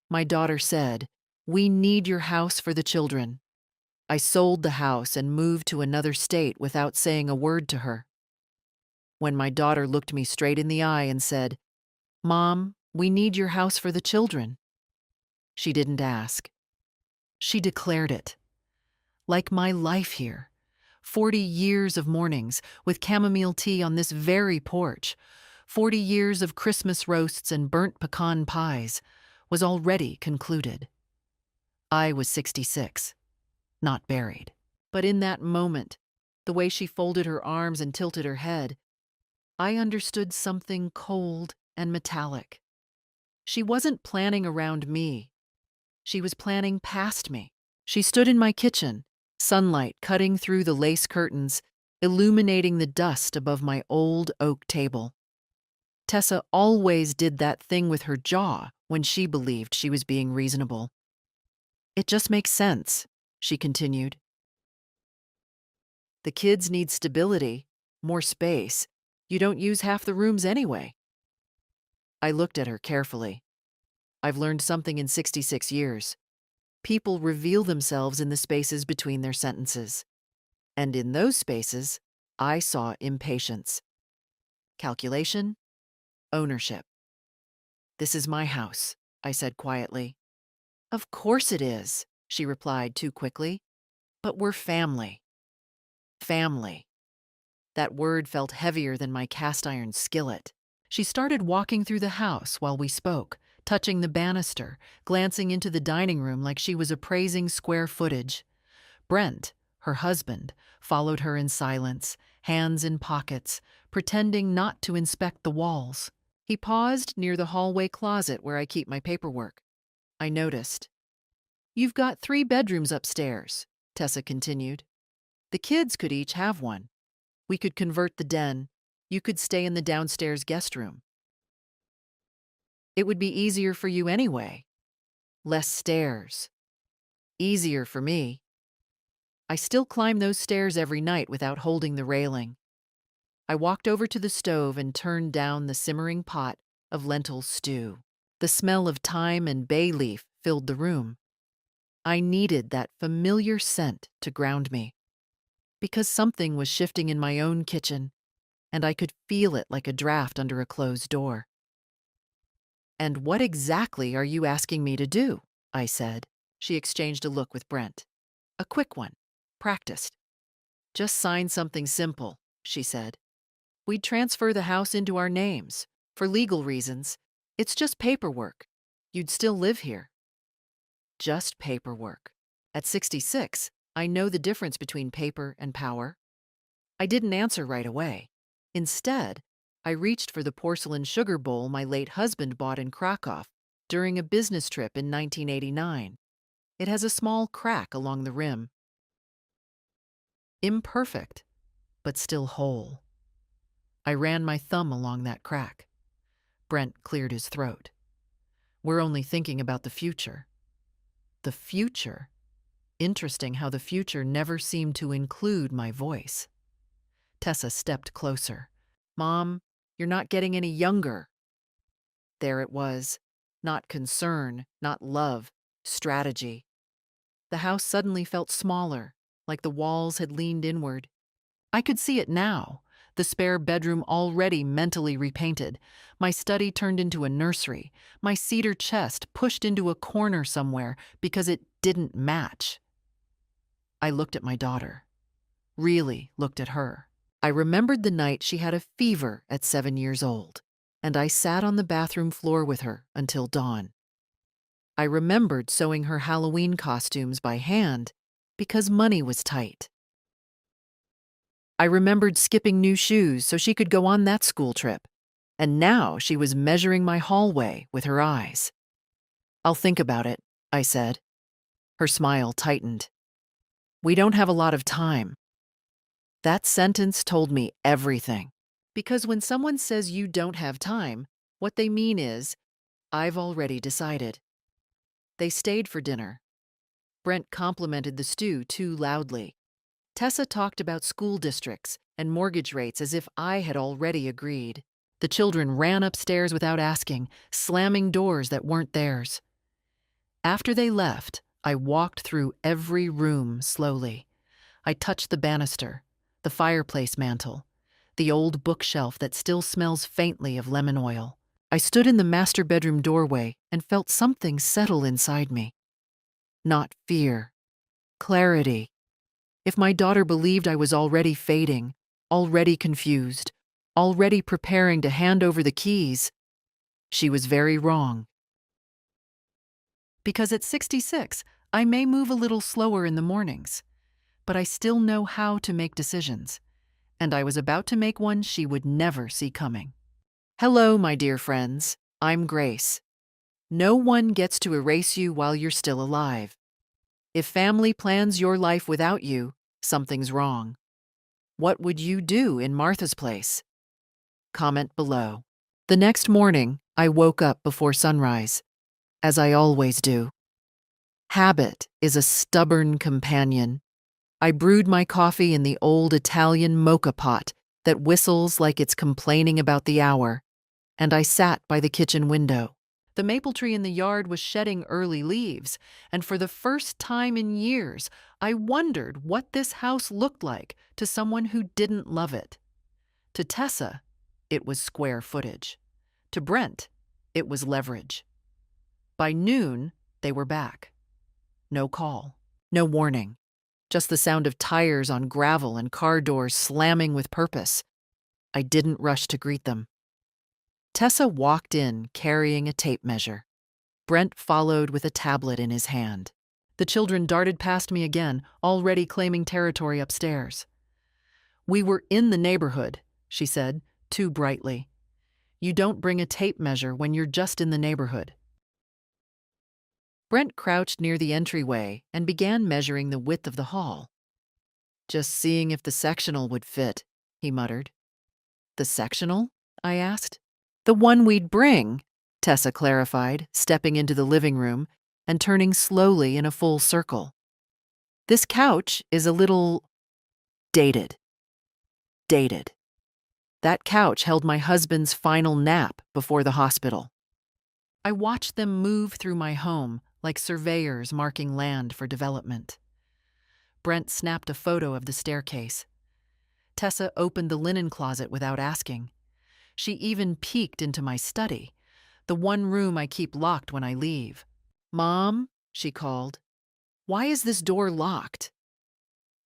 My daughter said, "We need your house for the children." I sold the house and moved to another state without saying a word to her. When my daughter looked me straight in the eye and said, "Mom, we need your house for the children," she didn't ask. She declared it. Like my life here. 40 years of mornings with chamomile tea on this very porch, 40 years of Christmas roasts and burnt pecan pies, was already concluded. I was 66, not buried. But in that moment, the way she folded her arms and tilted her head, I understood something cold and metallic. She wasn't planning around me. She was planning past me. She stood in my kitchen, sunlight cutting through the lace curtains, illuminating the dust above my old oak table. Tessa always did that thing with her jaw when she believed she was being reasonable. "It just makes sense," she continued. "The kids need stability, more space. You don't use half the rooms anyway." I looked at her carefully. I've learned something in 66 years. People reveal themselves in the spaces between their sentences. And in those spaces, I saw impatience, calculation, ownership. "This is my house," I said quietly. "Of course it is," she replied too quickly. "But we're family." Family. That word felt heavier than my cast iron skillet. She started walking through the house while we spoke, touching the banister, glancing into the dining room like she was appraising square footage. Brent, her husband, followed her in silence, hands in pockets, pretending not to inspect the walls. He paused near the hallway closet where I keep my paperwork. I noticed. "You've got 3 bedrooms upstairs," Tessa continued. "The kids could each have one. We could convert the den. You could stay in the downstairs guest room. It would be easier for you anyway. Less stairs. Easier for me. I still climb those stairs every night without holding the railing." I walked over to the stove and turned down the simmering pot of lentil stew. The smell of thyme and bay leaf filled the room. I needed that familiar scent to ground me, because something was shifting in my own kitchen, and I could feel it like a draft under a closed door. "And what exactly are you asking me to do?" I said. She exchanged a look with Brent. "A quick one. Practiced. Just sign something simple," she said. "We'd transfer the house into our names. For legal reasons. It's just paperwork. You'd still live here." Just paperwork. At 66, I know the difference between paper and power. I didn't answer right away. Instead, I reached for the porcelain sugar bowl my late husband bought in Krakow during a business trip in 1989. It has a small crack along the rim. Imperfect, but still whole. I ran my thumb along that crack. Brent cleared his throat. "We're only thinking about the future." The future? Interesting how the future never seemed to include my voice. Tessa stepped closer. "Mom, you're not getting any younger." There it was. Not concern, not love, strategy. The house suddenly felt smaller, like the walls had leaned inward. I could see it now, the spare bedroom already mentally repainted, my study turned into a nursery, my cedar chest pushed into a corner somewhere because it didn't match. I looked at my daughter. Really looked at her. I remembered the night she had a fever at 7 years old, and I sat on the bathroom floor with her until dawn. I remembered sewing her Halloween costumes by hand because money was tight. I remembered skipping new shoes so she could go on that school trip, and now she was measuring my hallway with her eyes. "I'll think about it," I said. Her smile tightened. "We don't have a lot of time." That sentence told me everything. Because when someone says you don't have time, what they mean is, I've already decided. They stayed for dinner. Brent complimented the stew too loudly. Tessa talked about school districts and mortgage rates as if I had already agreed. The children ran upstairs without asking, slamming doors that weren't theirs. After they left, I walked through every room slowly. I touched the banister, the fireplace mantel, the old bookshelf that still smells faintly of lemon oil. I stood in the master bedroom doorway and felt something settle inside me. Not fear, clarity. If my daughter believed I was already fading, already confused, already preparing to hand over the keys, she was very wrong. Because at 66, I may move a little slower in the mornings, but I still know how to make decisions, and I was about to make one she would never see coming. Hello, my dear friends. I'm Grace. No one gets to erase you while you're still alive. If family plans your life without you, something's wrong. What would you do in Martha's place? Comment below. The next morning, I woke up before sunrise, as I always do. Habit is a stubborn companion. I brewed my coffee in the old Italian mocha pot that whistles like it's complaining about the hour, and I sat by the kitchen window. The maple tree in the yard was shedding early leaves, and for the first time in years, I wondered what this house looked like to someone who didn't love it. To Tessa, it was square footage. To Brent, it was leverage. By noon, they were back. No call, no warning, just the sound of tires on gravel and car doors slamming with purpose. I didn't rush to greet them. Tessa walked in carrying a tape measure. Brent followed with a tablet in his hand. The children darted past me again, already claiming territory upstairs. "We were in the neighborhood," she said, too brightly. "You don't bring a tape measure when you're just in the neighborhood." Brent crouched near the entryway and began measuring the width of the hall. "Just seeing if the sectional would fit," he muttered. "The sectional?" I asked. "The one we'd bring," Tessa clarified, stepping into the living room and turning slowly in a full circle. "This couch is a little dated. Dated. That couch held my husband's final nap before the hospital." I watched them move through my home like surveyors marking land for development. Brent snapped a photo of the staircase. Tessa opened the linen closet without asking. She even peeked into my study, the one room I keep locked when I leave. "Mom," she called, "why is this door locked?"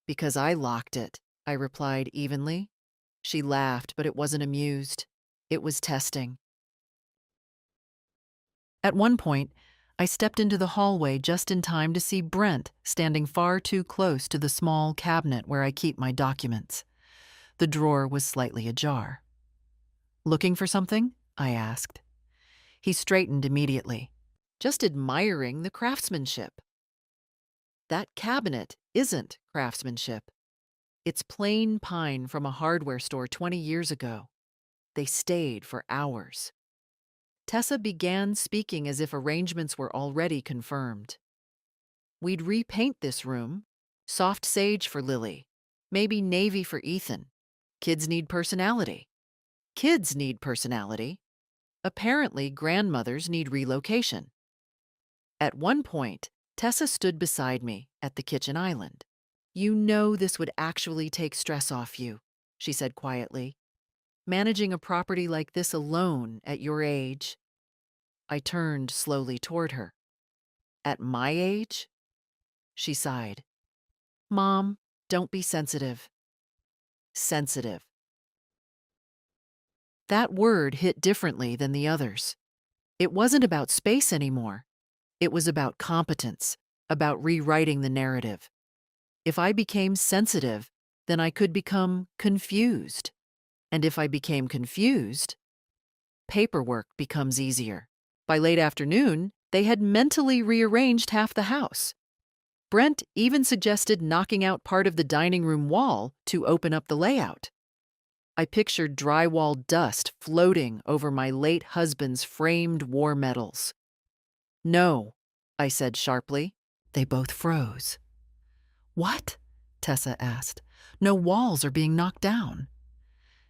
"Because I locked it," I replied evenly. She laughed, but it wasn't amused. It was testing. At one point, I stepped into the hallway just in time to see Brent standing far too close to the small cabinet where I keep my documents. The drawer was slightly ajar. "Looking for something?" I asked. He straightened immediately. "Just admiring the craftsmanship." "That cabinet isn't craftsmanship. It's plain pine from a hardware store 20 years ago. They stayed for hours." Tessa began speaking as if arrangements were already confirmed. "We'd repaint this room. Soft sage for Lily. Maybe navy for Ethan. Kids need personality." Kids need personality. Apparently, grandmothers need relocation. At one point, Tessa stood beside me at the kitchen island. "You know this would actually take stress off you," she said quietly. "Managing a property like this alone at your age." I turned slowly toward her. "At my age?" She sighed. "Mom, don't be sensitive." Sensitive. That word hit differently than the others. It wasn't about space anymore. It was about competence, about rewriting the narrative. If I became sensitive, then I could become confused. And if I became confused, paperwork becomes easier. By late afternoon, they had mentally rearranged half the house. Brent even suggested knocking out part of the dining room wall to open up the layout. I pictured drywall dust floating over my late husband's framed war medals. "No," I said sharply. They both froze. "What?" Tessa asked. "No walls are being knocked down."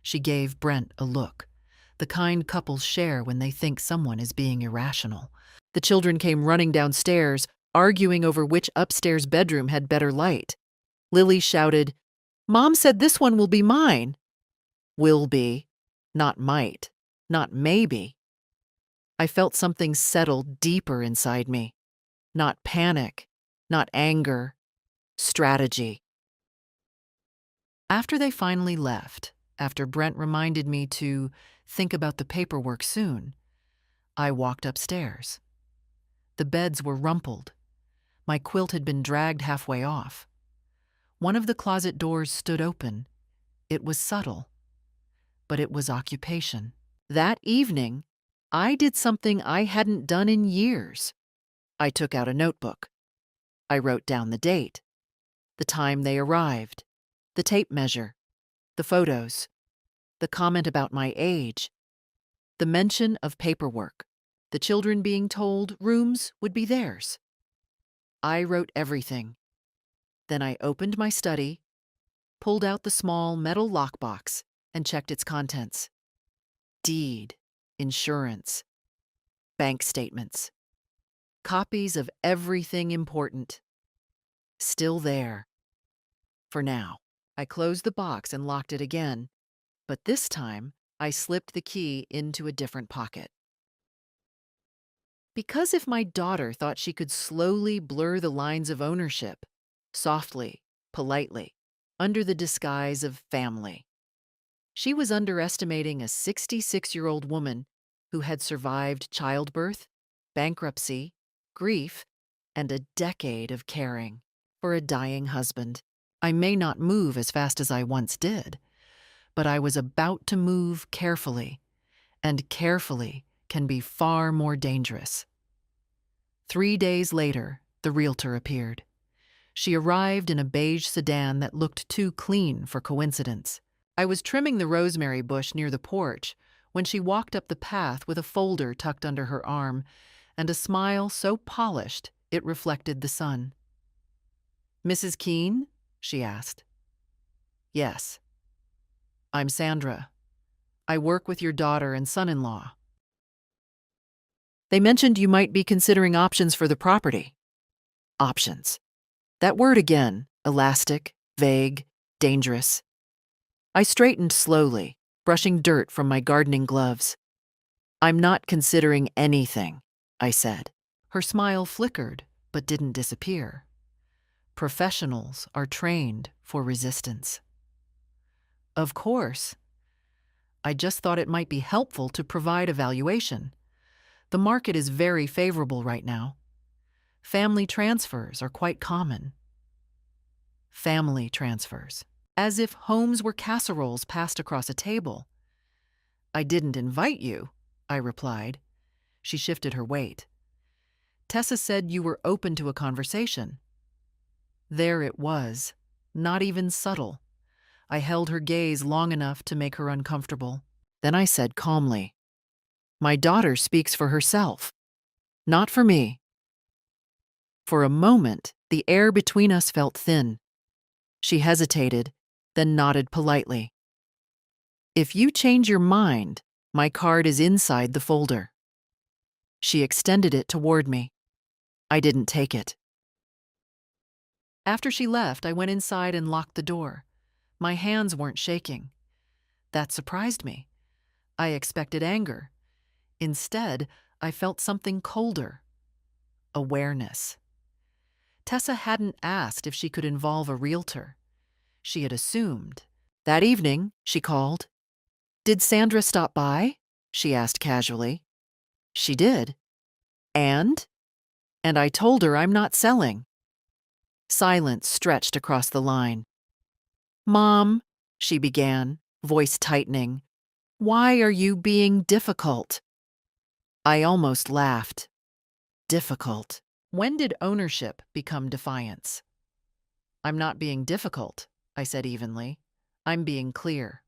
She gave Brent a look, the kind couples share when they think someone is being irrational. The children came running downstairs, arguing over which upstairs bedroom had better light. Lily shouted, "Mom said this one will be mine." Will be, not might, not maybe. I felt something settle deeper inside me. Not panic, not anger, strategy. After they finally left, after Brent reminded me to think about the paperwork soon, I walked upstairs. The beds were rumpled. My quilt had been dragged halfway off. One of the closet doors stood open. It was subtle, but it was occupation. That evening, I did something I hadn't done in years. I took out a notebook. I wrote down the date, the time they arrived, the tape measure, the photos, the comment about my age, the mention of paperwork, the children being told rooms would be theirs. I wrote everything. Then I opened my study, pulled out the small metal lockbox, and checked its contents. Deed, insurance, bank statements, copies of everything important. Still there. For now. I closed the box and locked it again, but this time I slipped the key into a different pocket. Because if my daughter thought she could slowly blur the lines of ownership, softly, politely, under the disguise of family, she was underestimating a 66-year-old woman who had survived childbirth, bankruptcy, grief, and a decade of caring for a dying husband. I may not move as fast as I once did, but I was about to move carefully, and carefully can be far more dangerous. 3 days later, the realtor appeared. She arrived in a beige sedan that looked too clean for coincidence. I was trimming the rosemary bush near the porch when she walked up the path with a folder tucked under her arm and a smile so polished it reflected the sun. "Mrs. Keene?" she asked. "Yes. I'm Sandra. I work with your daughter and son-in-law. They mentioned you might be considering options for the property." Options. That word again, elastic, vague, dangerous. I straightened slowly, brushing dirt from my gardening gloves. "I'm not considering anything," I said. Her smile flickered, but didn't disappear. Professionals are trained for resistance. Of course. I just thought it might be helpful to provide a valuation. The market is very favorable right now. Family transfers are quite common. Family transfers. As if homes were casseroles passed across a table. "I didn't invite you," I replied. She shifted her weight. "Tessa said you were open to a conversation." There it was, not even subtle. I held her gaze long enough to make her uncomfortable. Then I said calmly, "My daughter speaks for herself, not for me." For a moment, the air between us felt thin. She hesitated, then nodded politely. "If you change your mind, my card is inside the folder." She extended it toward me. I didn't take it. After she left, I went inside and locked the door. My hands weren't shaking. That surprised me. I expected anger. Instead, I felt something colder. Awareness. Tessa hadn't asked if she could involve a realtor. She had assumed. That evening, she called. "Did Sandra stop by?" she asked casually. She did. And? And I told her I'm not selling. Silence stretched across the line. "Mom," she began, voice tightening, "why are you being difficult?" I almost laughed. Difficult. When did ownership become defiance? "I'm not being difficult," I said evenly. "I'm being clear."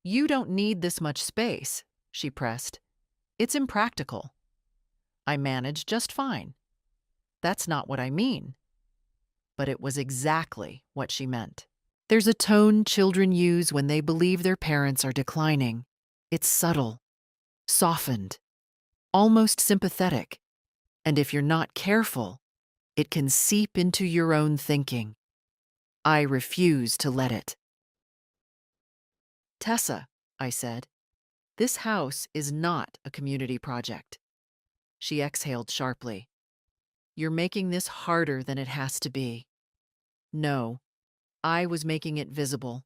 "You don't need this much space," she pressed. "It's impractical." I managed just fine. That's not what I mean. But it was exactly what she meant. There's a tone children use when they believe their parents are declining. It's subtle, softened, almost sympathetic, and if you're not careful, it can seep into your own thinking. I refuse to let it. Tessa, I said, this house is not a community project. She exhaled sharply. You're making this harder than it has to be. No, I was making it visible.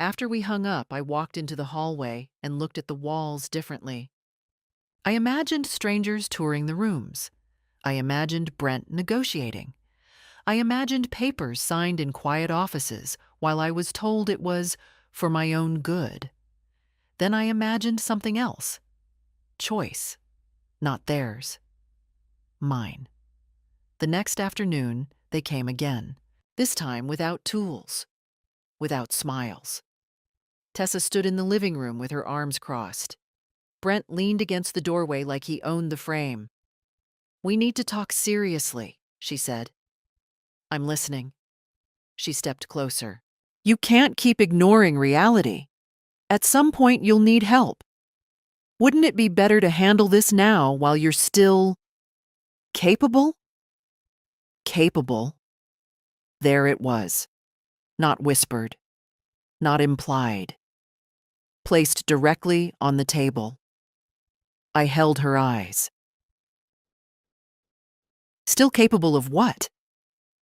After we hung up, I walked into the hallway and looked at the walls differently. I imagined strangers touring the rooms. I imagined Brent negotiating. I imagined papers signed in quiet offices while I was told it was for my own good. Then I imagined something else. Choice, not theirs. Mine. The next afternoon, they came again, this time without tools, without smiles. Tessa stood in the living room with her arms crossed. Brent leaned against the doorway like he owned the frame. We need to talk seriously, she said. I'm listening. She stepped closer. You can't keep ignoring reality. At some point, you'll need help. Wouldn't it be better to handle this now while you're still capable? Capable. There it was. Not whispered. Not implied. Placed directly on the table. I held her eyes. Still capable of what?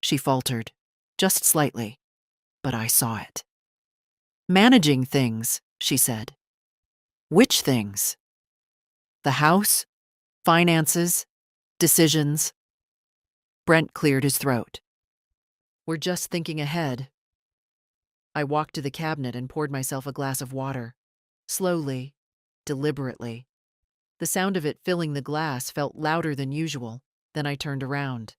She faltered, just slightly, but I saw it. Managing things, she said. Which things? The house, finances, decisions. Brent cleared his throat. We're just thinking ahead. I walked to the cabinet and poured myself a glass of water. Slowly, deliberately. The sound of it filling the glass felt louder than usual. Then I turned around.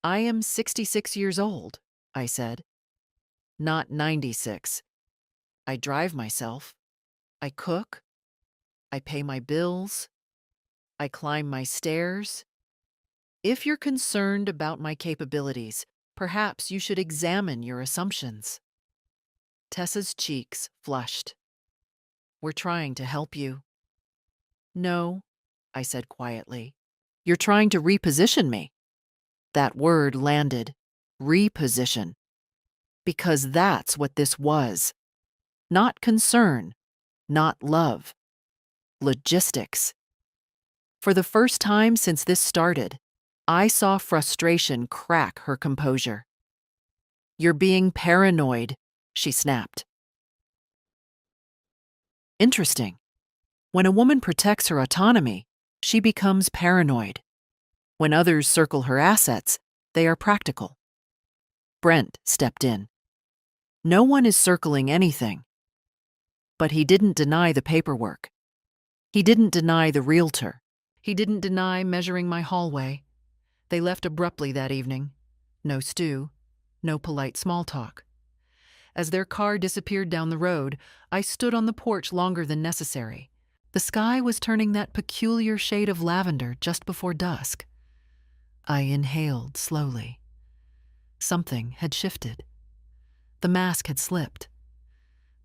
I am 66 years old, I said. Not 96. I drive myself. I cook. I pay my bills. I climb my stairs. If you're concerned about my capabilities, perhaps you should examine your assumptions. Tessa's cheeks flushed. We're trying to help you. No, I said quietly. You're trying to reposition me. That word landed. Reposition. Because that's what this was. Not concern. Not love. Logistics. For the first time since this started, I saw frustration crack her composure. You're being paranoid, she snapped. Interesting. When a woman protects her autonomy, she becomes paranoid. When others circle her assets, they are practical. Brent stepped in. No one is circling anything. But he didn't deny the paperwork. He didn't deny the realtor. He didn't deny measuring my hallway. They left abruptly that evening. No stew, no polite small talk. As their car disappeared down the road, I stood on the porch longer than necessary. The sky was turning that peculiar shade of lavender just before dusk. I inhaled slowly. Something had shifted. The mask had slipped.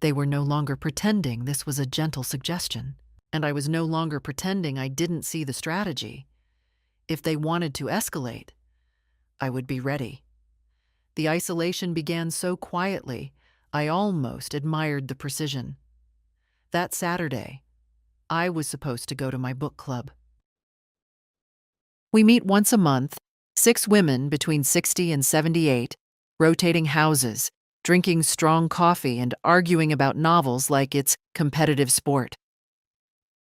They were no longer pretending this was a gentle suggestion, and I was no longer pretending I didn't see the strategy. If they wanted to escalate, I would be ready. The isolation began so quietly, I almost admired the precision. That Saturday, I was supposed to go to my book club. We meet once a month, 6 women between 60 and 78, rotating houses, drinking strong coffee and arguing about novels like it's competitive sport.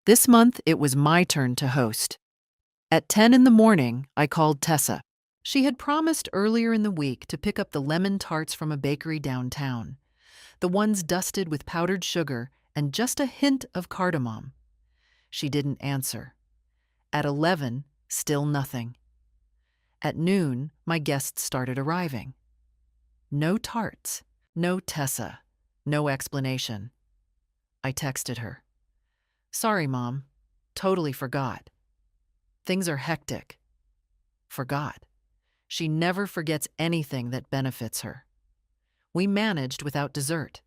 This month, it was my turn to host. At 10 in the morning, I called Tessa. She had promised earlier in the week to pick up the lemon tarts from a bakery downtown, the ones dusted with powdered sugar and just a hint of cardamom. She didn't answer. At 11, still nothing. At noon, my guests started arriving. No tarts, no Tessa, no explanation. I texted her. Sorry, Mom. Totally forgot. Things are hectic. Forgot. She never forgets anything that benefits her. We managed without dessert.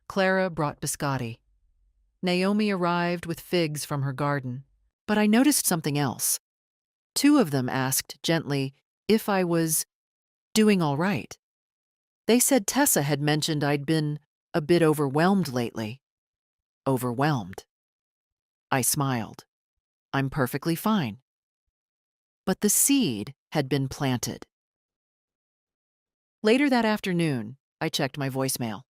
Clara brought biscotti. Naomi arrived with figs from her garden. But I noticed something else. Two of them asked gently if I was doing all right. They said Tessa had mentioned I'd been a bit overwhelmed lately. Overwhelmed. I smiled. I'm perfectly fine. But the seed had been planted. Later that afternoon, I checked my voicemail.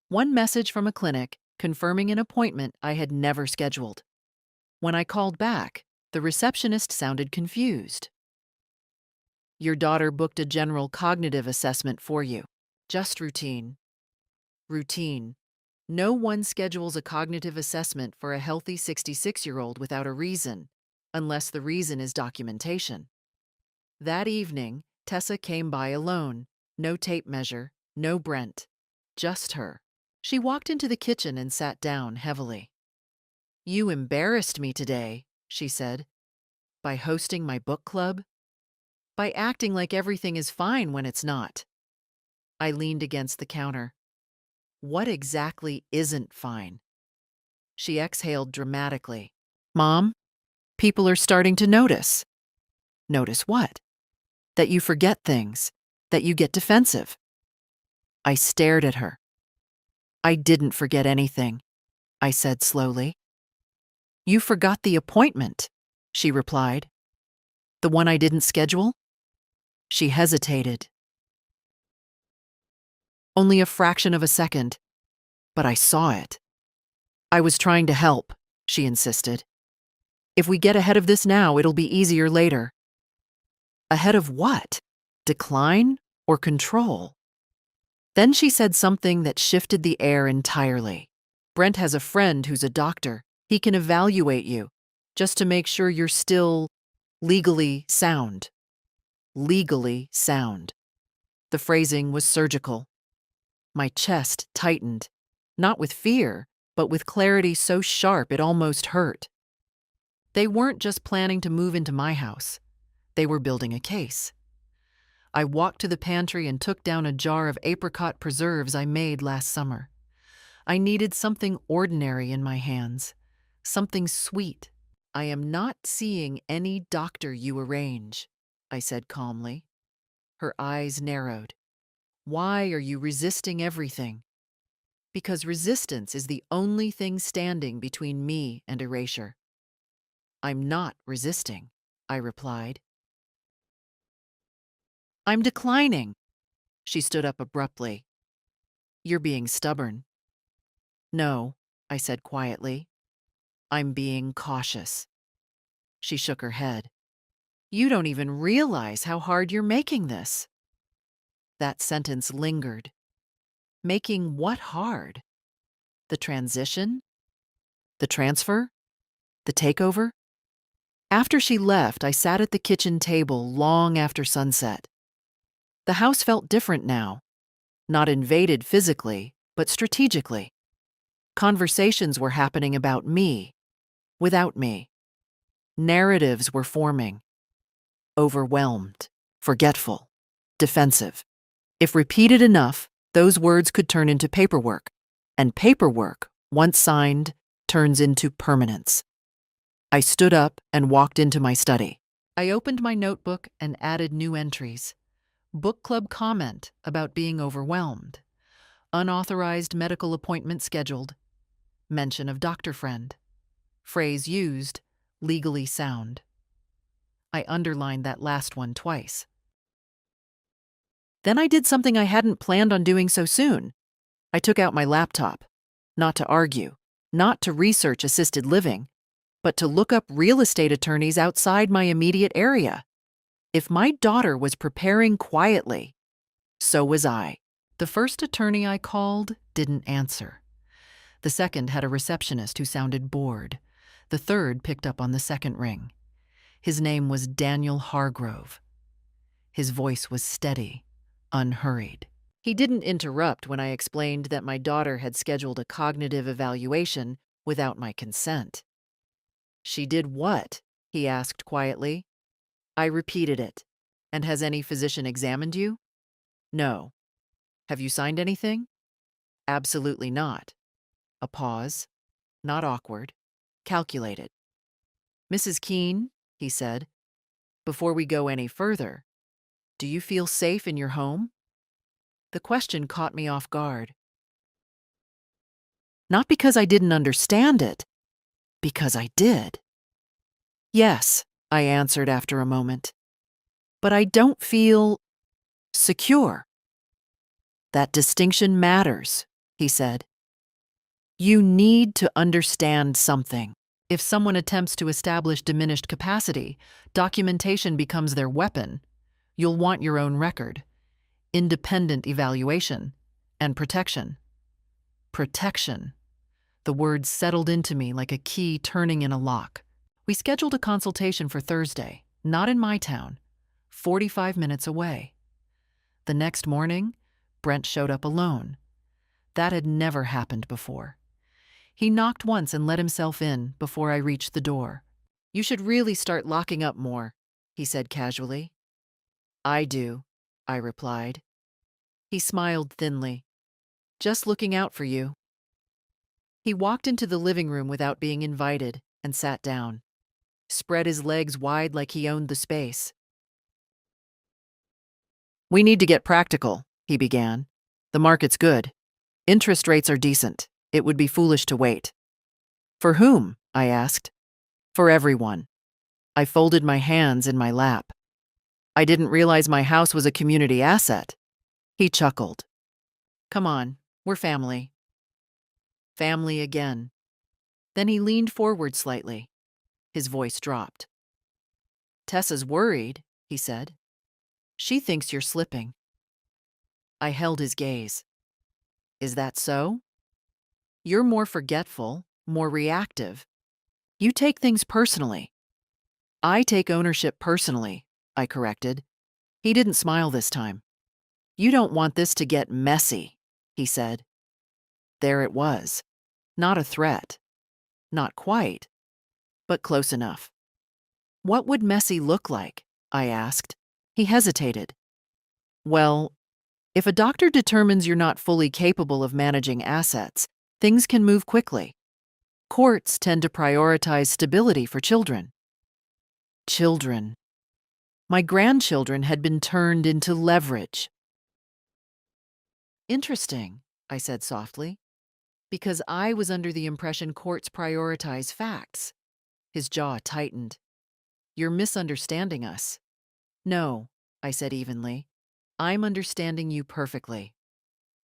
One message from a clinic confirming an appointment I had never scheduled. When I called back, the receptionist sounded confused. Your daughter booked a general cognitive assessment for you. Just routine. Routine. No one schedules a cognitive assessment for a healthy 66-year-old without a reason, unless the reason is documentation. That evening, Tessa came by alone. No tape measure, no Brent. Just her. She walked into the kitchen and sat down heavily. You embarrassed me today, she said, by hosting my book club, by acting like everything is fine when it's not. I leaned against the counter. What exactly isn't fine? She exhaled dramatically. Mom, people are starting to notice. Notice what? That you forget things, that you get defensive. I stared at her. I didn't forget anything, I said slowly. You forgot the appointment, she replied. The one I didn't schedule? She hesitated. Only a fraction of a second, but I saw it. I was trying to help, she insisted. If we get ahead of this now, it'll be easier later. Ahead of what? Decline or control? Then she said something that shifted the air entirely. Brent has a friend who's a doctor. He can evaluate you, just to make sure you're still legally sound. Legally sound. The phrasing was surgical. My chest tightened, not with fear, but with clarity so sharp it almost hurt. They weren't just planning to move into my house. They were building a case. I walked to the pantry and took down a jar of apricot preserves I made last summer. I needed something ordinary in my hands, something sweet. I am not seeing any doctor you arrange, I said calmly. Her eyes narrowed. Why are you resisting everything? Because resistance is the only thing standing between me and erasure. I'm not resisting, I replied. I'm declining. She stood up abruptly. You're being stubborn. No, I said quietly. I'm being cautious. She shook her head. You don't even realize how hard you're making this. That sentence lingered. Making what hard? The transition? The transfer? The takeover? After she left, I sat at the kitchen table long after sunset. The house felt different now, not invaded physically, but strategically. Conversations were happening about me, without me. Narratives were forming. Overwhelmed, forgetful, defensive. If repeated enough, those words could turn into paperwork, and paperwork, once signed, turns into permanence. I stood up and walked into my study. I opened my notebook and added new entries. Book club comment about being overwhelmed. Unauthorized medical appointment scheduled. Mention of doctor friend. Phrase used, legally sound. I underlined that last one twice. Then I did something I hadn't planned on doing so soon. I took out my laptop. Not to argue, not to research assisted living, but to look up real estate attorneys outside my immediate area. If my daughter was preparing quietly, so was I. The first attorney I called didn't answer. The second had a receptionist who sounded bored. The third picked up on the second ring. His name was Daniel Hargrove. His voice was steady, unhurried. He didn't interrupt when I explained that my daughter had scheduled a cognitive evaluation without my consent. She did what? He asked quietly. I repeated it. And has any physician examined you? No. Have you signed anything? Absolutely not. A pause. not awkward, calculated. "Mrs. Keene," he said, "before we go any further, do you feel safe in your home?" The question caught me off guard. Not because I didn't understand it, because I did. "Yes," I answered after a moment, "but I don't feel secure." "That distinction matters," he said. "You need to understand something. If someone attempts to establish diminished capacity, documentation becomes their weapon. You'll want your own record, independent evaluation, and protection." Protection. The words settled into me like a key turning in a lock. We scheduled a consultation for Thursday, not in my town, 45 minutes away. The next morning, Brent showed up alone. That had never happened before. He knocked once and let himself in before I reached the door. "You should really start locking up more," he said casually. "I do," I replied. He smiled thinly. "Just looking out for you." He walked into the living room without being invited and sat down. Spread his legs wide like he owned the space. "We need to get practical," he began. "The market's good. Interest rates are decent. It would be foolish to wait." "For whom?" I asked. "For everyone." I folded my hands in my lap. "I didn't realize my house was a community asset." He chuckled. "Come on, we're family." Family again. Then he leaned forward slightly. His voice dropped. "Tessa's worried," he said. "She thinks you're slipping." I held his gaze. "Is that so?" "You're more forgetful, more reactive. You take things personally." "I take ownership personally," I corrected. He didn't smile this time. "You don't want this to get messy," he said. There it was. Not a threat. Not quite, but close enough. "What would messy look like?" I asked. He hesitated. "Well, if a doctor determines you're not fully capable of managing assets, things can move quickly. Courts tend to prioritize stability for children." Children. My grandchildren had been turned into leverage. "Interesting," I said softly, "because I was under the impression courts prioritize facts." His jaw tightened. "You're misunderstanding us." "No," I said evenly. "I'm understanding you perfectly."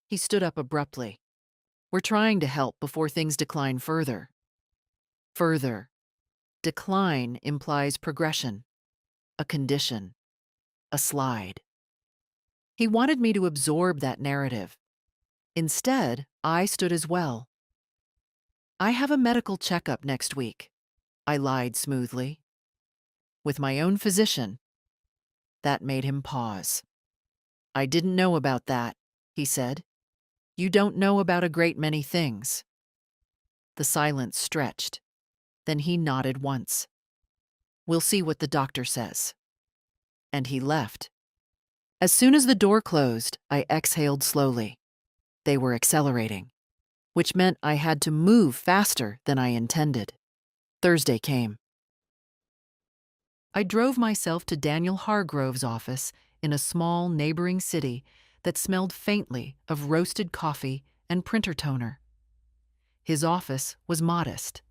He stood up abruptly. "We're trying to help before things decline further." Further. Decline implies progression, a condition, a slide. He wanted me to absorb that narrative. Instead, I stood as well. "I have a medical checkup next week," I lied smoothly. "With my own physician." That made him pause. "I didn't know about that," he said. "You don't know about a great many things." The silence stretched. Then he nodded once. "We'll see what the doctor says." And he left. As soon as the door closed, I exhaled slowly. They were accelerating, which meant I had to move faster than I intended. Thursday came. I drove myself to Daniel Hargrove's office in a small neighboring city that smelled faintly of roasted coffee and printer toner. His office was modest.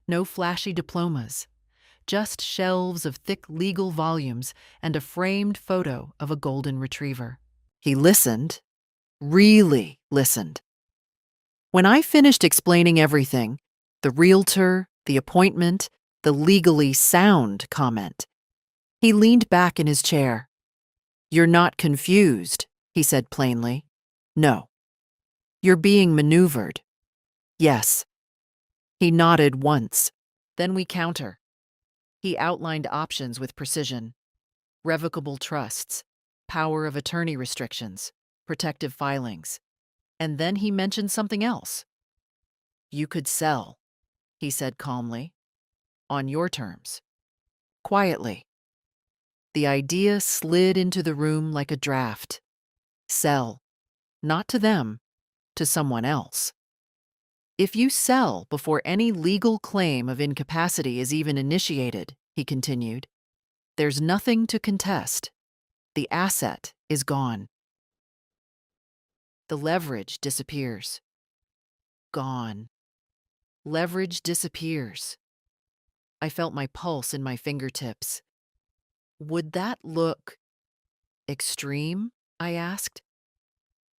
No flashy diplomas, just shelves of thick legal volumes and a framed photo of a golden retriever. He listened, really listened. When I finished explaining everything, the realtor, the appointment, the legally sound comment, he leaned back in his chair. "You're not confused," he said plainly. "No." "You're being maneuvered." "Yes." He nodded once. "Then we counter." He outlined options with precision. Revocable trusts, power of attorney restrictions, protective filings. And then he mentioned something else. "You could sell," he said calmly. "On your terms." Quietly. The idea slid into the room like a draft. Sell. Not to them, to someone else. If you sell before any legal claim of incapacity is even initiated, he continued, there's nothing to contest. The asset is gone. The leverage disappears. Gone. Leverage disappears. I felt my pulse in my fingertips. Would that look extreme? I asked.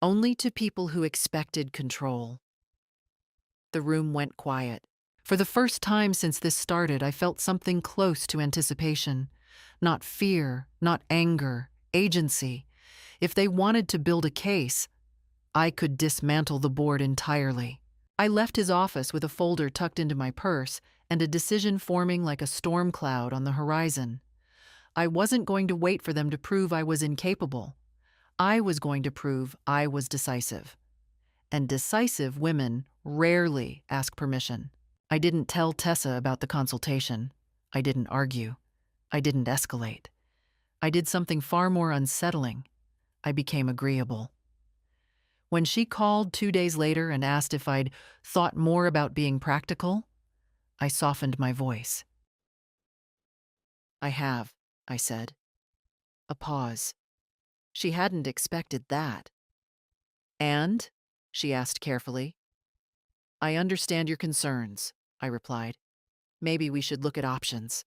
Only to people who expected control. The room went quiet. For the first time since this started, I felt something close to anticipation. Not fear, not anger, agency. If they wanted to build a case, I could dismantle the board entirely. I left his office with a folder tucked into my purse and a decision forming like a storm cloud on the horizon. I wasn't going to wait for them to prove I was incapable. I was going to prove I was decisive. And decisive women rarely ask permission. I didn't tell Tessa about the consultation. I didn't argue. I didn't escalate. I did something far more unsettling. I became agreeable. When she called 2 days later and asked if I'd thought more about being practical, I softened my voice. I have, I said. A pause. She hadn't expected that. And? She asked carefully. I understand your concerns, I replied. Maybe we should look at options.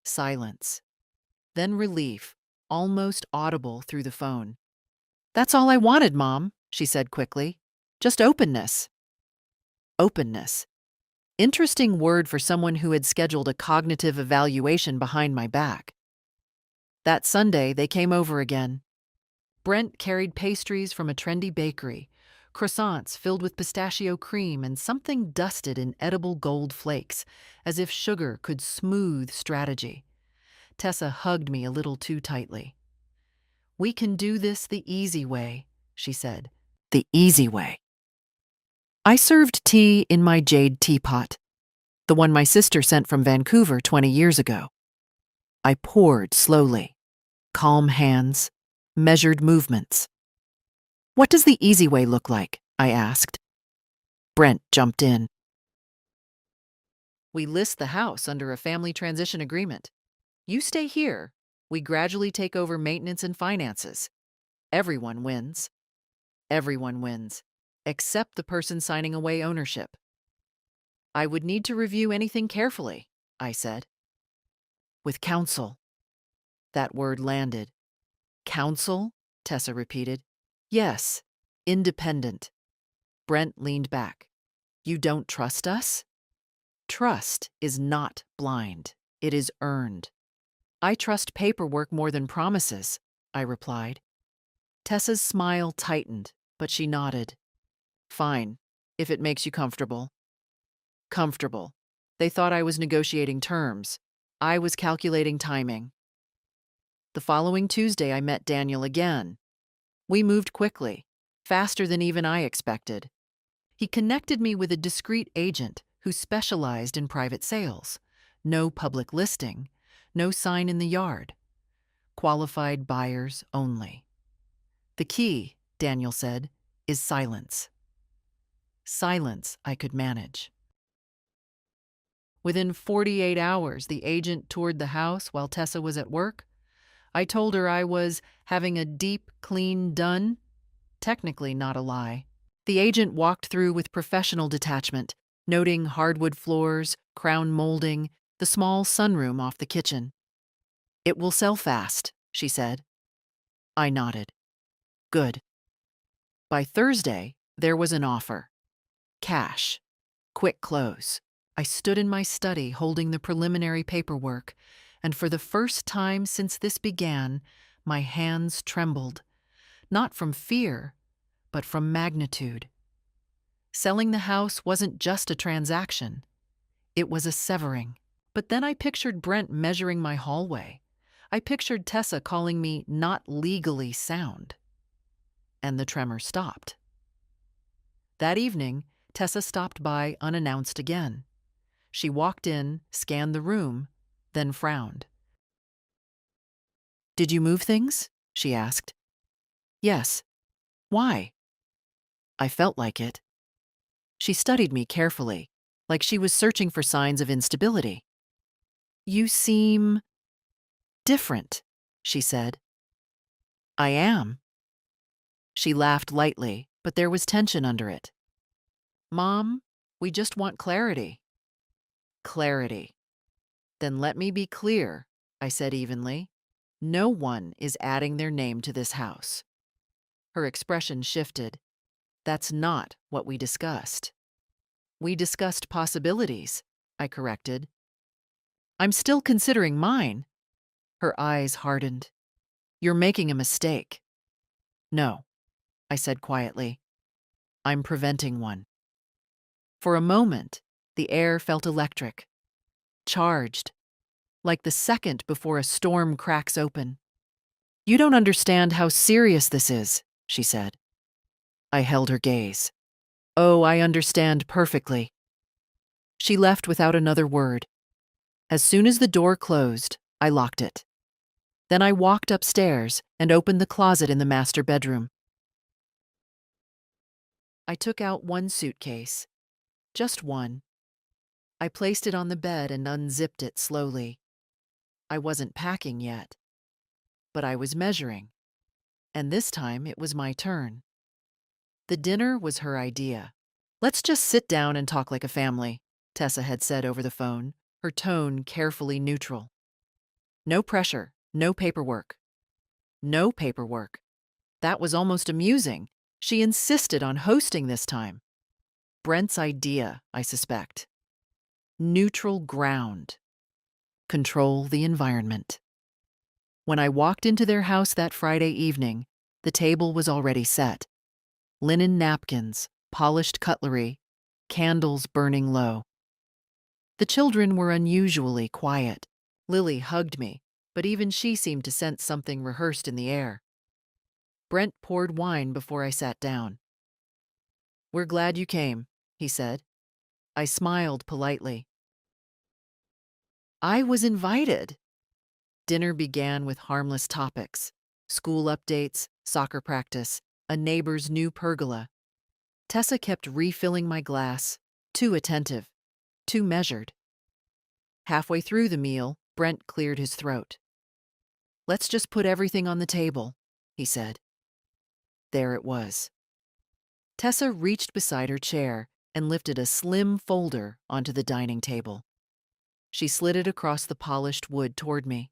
Silence. Then relief, almost audible through the phone. That's all I wanted, Mom, she said quickly. Just openness. Openness. Interesting word for someone who had scheduled a cognitive evaluation behind my back. That Sunday, they came over again. Brent carried pastries from a trendy bakery, croissants filled with pistachio cream and something dusted in edible gold flakes, as if sugar could smooth strategy. Tessa hugged me a little too tightly. We can do this the easy way, she said. The easy way. I served tea in my jade teapot, the one my sister sent from Vancouver 20 years ago. I poured slowly, calm hands, measured movements. What does the easy way look like? I asked. Brent jumped in. We list the house under a family transition agreement. You stay here. We gradually take over maintenance and finances. Everyone wins. Everyone wins, except the person signing away ownership. I would need to review anything carefully, I said. With counsel. That word landed. Counsel? Tessa repeated. Yes, independent. Brent leaned back. You don't trust us? Trust is not blind. It is earned. I trust paperwork more than promises, I replied. Tessa's smile tightened, but she nodded. Fine, if it makes you comfortable. Comfortable. They thought I was negotiating terms. I was calculating timing. The following Tuesday, I met Daniel again. We moved quickly, faster than even I expected. He connected me with a discreet agent who specialized in private sales. No public listing, no sign in the yard. Qualified buyers only. The key, Daniel said, is silence. Silence I could manage. Within 48 hours, the agent toured the house while Tessa was at work. I told her I was having a deep clean done. Technically not a lie. The agent walked through with professional detachment, noting hardwood floors, crown molding, the small sunroom off the kitchen. It will sell fast, she said. I nodded. Good. By Thursday, there was an offer. Cash. Quick close. I stood in my study holding the preliminary paperwork, and for the first time since this began, my hands trembled. Not from fear, but from magnitude. Selling the house wasn't just a transaction. It was a severing. But then I pictured Brent measuring my hallway. I pictured Tessa calling me not legally sound. And the tremor stopped. That evening, Tessa stopped by unannounced again. She walked in, scanned the room, then frowned. Did you move things? She asked. Yes. Why? I felt like it. She studied me carefully, like she was searching for signs of instability. "You seem different," she said. "I am." She laughed lightly, but there was tension under it. "Mom, we just want clarity." "Clarity. Then let me be clear," I said evenly. "No one is adding their name to this house." Her expression shifted. "That's not what we discussed." "We discussed possibilities," I corrected. "I'm still considering mine." Her eyes hardened. "You're making a mistake." "No," I said quietly. "I'm preventing one." For a moment, the air felt electric, charged, like the second before a storm cracks open. "You don't understand how serious this is," she said. I held her gaze. "Oh, I understand perfectly." She left without another word. As soon as the door closed, I locked it. Then I walked upstairs and opened the closet in the master bedroom. I took out one suitcase, just one. I placed it on the bed and unzipped it slowly. I wasn't packing yet, but I was measuring, and this time it was my turn. The dinner was her idea. "Let's just sit down and talk like a family," Tessa had said over the phone, her tone carefully neutral. "No pressure, no paperwork." No paperwork. That was almost amusing. She insisted on hosting this time. Brent's idea, I suspect. Neutral ground. Control the environment. When I walked into their house that Friday evening, the table was already set. Linen napkins, polished cutlery, candles burning low. The children were unusually quiet. Lily hugged me, but even she seemed to sense something rehearsed in the air. Brent poured wine before I sat down. "We're glad you came," he said. I smiled politely. I was invited. Dinner began with harmless topics: school updates, soccer practice, a neighbor's new pergola. Tessa kept refilling my glass, too attentive, too measured. Halfway through the meal, Brent cleared his throat. "Let's just put everything on the table," he said. There it was. Tessa reached beside her chair and lifted a slim folder onto the dining table. She slid it across the polished wood toward me.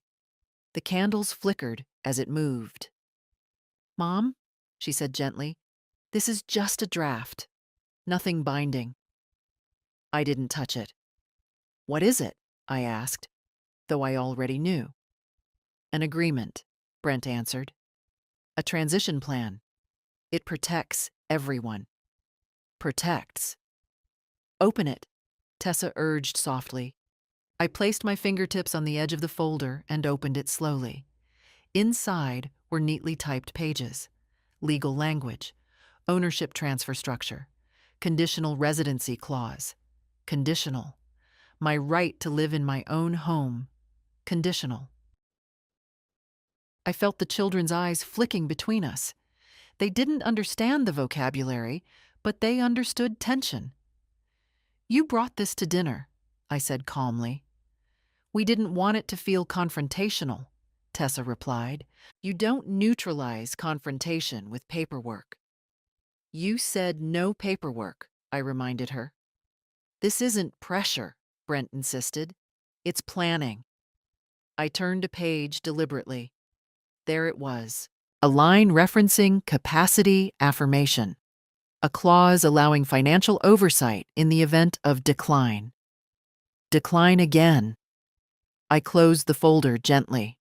The candles flickered as it moved. "Mom," she said gently, "this is just a draft. Nothing binding." I didn't touch it. "What is it?" I asked, though I already knew. "An agreement," Brent answered. "A transition plan. It protects everyone." "Protects." "Open it," Tessa urged softly. I placed my fingertips on the edge of the folder and opened it slowly. Inside were neatly typed pages: legal language, ownership transfer structure, conditional residency clause, conditional, my right to live in my own home, conditional. I felt the children's eyes flicking between us. They didn't understand the vocabulary, but they understood tension. "You brought this to dinner," I said calmly. "We didn't want it to feel confrontational," Tessa replied. "You don't neutralize confrontation with paperwork." "You said no paperwork," I reminded her. "This isn't pressure," Brent insisted. "It's planning." I turned a page deliberately. There it was, a line referencing capacity affirmation, a clause allowing financial oversight in the event of decline. Decline again. I closed the folder gently.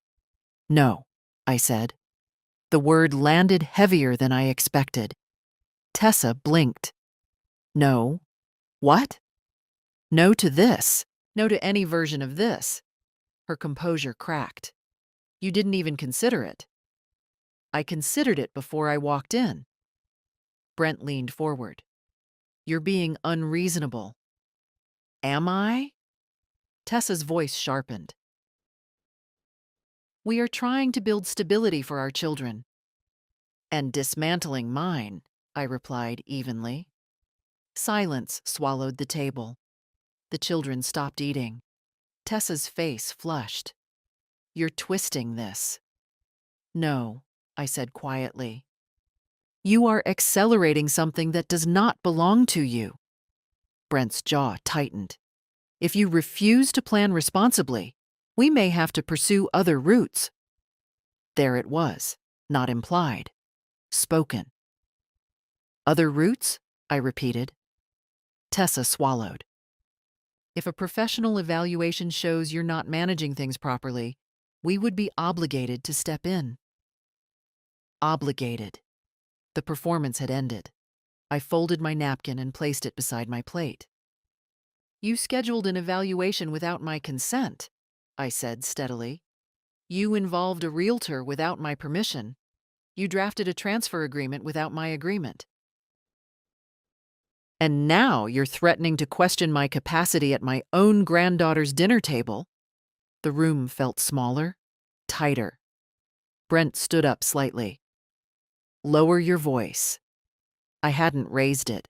"No," I said. The word landed heavier than I expected. Tessa blinked. "No. What?" "No to this. No to any version of this." Her composure cracked. "You didn't even consider it." "I considered it before I walked in." Brent leaned forward. "You're being unreasonable." "Am I?" Tessa's voice sharpened. "We are trying to build stability for our children." "And dismantling mine," I replied evenly. Silence swallowed the table. The children stopped eating. Tessa's face flushed. "You're twisting this." "No," I said quietly. "You are accelerating something that does not belong to you." Brent's jaw tightened. "If you refuse to plan responsibly, we may have to pursue other routes." There it was, not implied, spoken. "Other routes?" I repeated. Tessa swallowed. "If a professional evaluation shows you're not managing things properly, we would be obligated to step in." Obligated. The performance had ended. I folded my napkin and placed it beside my plate. "You scheduled an evaluation without my consent," I said steadily. "You involved a realtor without my permission. You drafted a transfer agreement without my agreement. And now you're threatening to question my capacity at my own granddaughter's dinner table." The room felt smaller, tighter. Brent stood up slightly. "Lower your voice." I hadn't raised it.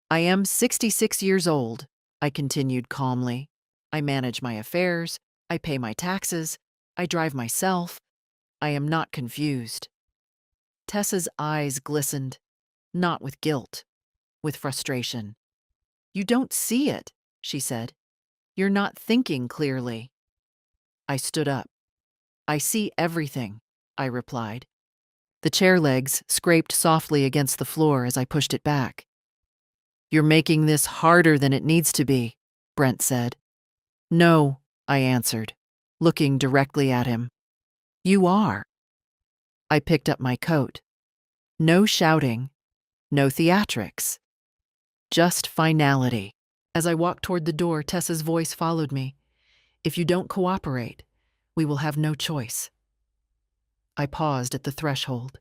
"I am 66 years old," I continued calmly. "I manage my affairs. I pay my taxes. I drive myself. I am not confused." Tessa's eyes glistened, not with guilt, with frustration. "You don't see it," she said. "You're not thinking clearly." I stood up. "I see everything," I replied. The chair legs scraped softly against the floor as I pushed it back. "You're making this harder than it needs to be," Brent said. "No," I answered, looking directly at him. "You are." I picked up my coat. No shouting, no theatrics. Just finality. As I walked toward the door, Tessa's voice followed me. "If you don't cooperate, we will have no choice." I paused at the threshold.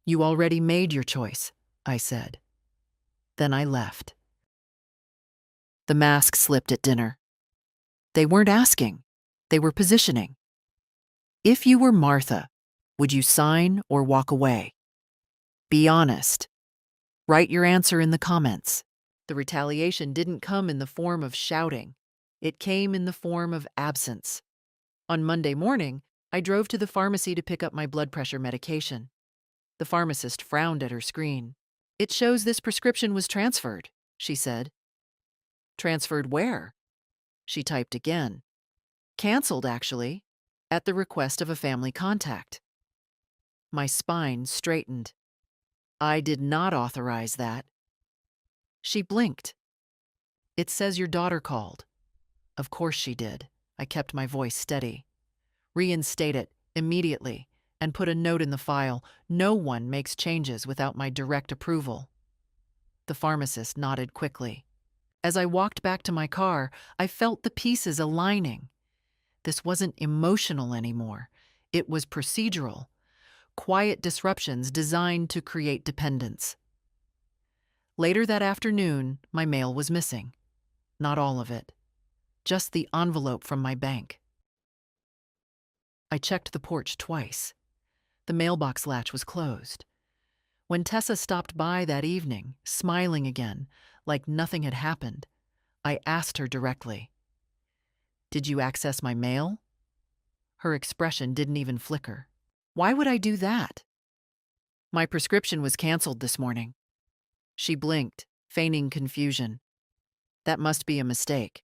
"You already made your choice," I said. Then I left. The mask slipped at dinner. They weren't asking. They were positioning. If you were Martha, would you sign or walk away? Be honest. Write your answer in the comments. The retaliation didn't come in the form of shouting. It came in the form of absence. On Monday morning, I drove to the pharmacy to pick up my blood pressure medication. The pharmacist frowned at her screen. "It shows this prescription was transferred," she said. "Transferred where?" She typed again. "Canceled, actually, at the request of a family contact." My spine straightened. I did not authorize that. She blinked. "It says your daughter called." Of course she did. I kept my voice steady. "Reinstate it immediately and put a note in the file. No one makes changes without my direct approval." The pharmacist nodded quickly. As I walked back to my car, I felt the pieces aligning. This wasn't emotional anymore. It was procedural. Quiet disruptions designed to create dependence. Later that afternoon, my mail was missing. Not all of it. Just the envelope from my bank. I checked the porch twice. The mailbox latch was closed. When Tessa stopped by that evening, smiling again, like nothing had happened, I asked her directly, "Did you access my mail?" Her expression didn't even flicker. "Why would I do that?" "My prescription was canceled this morning." She blinked, feigning confusion. "That must be a mistake."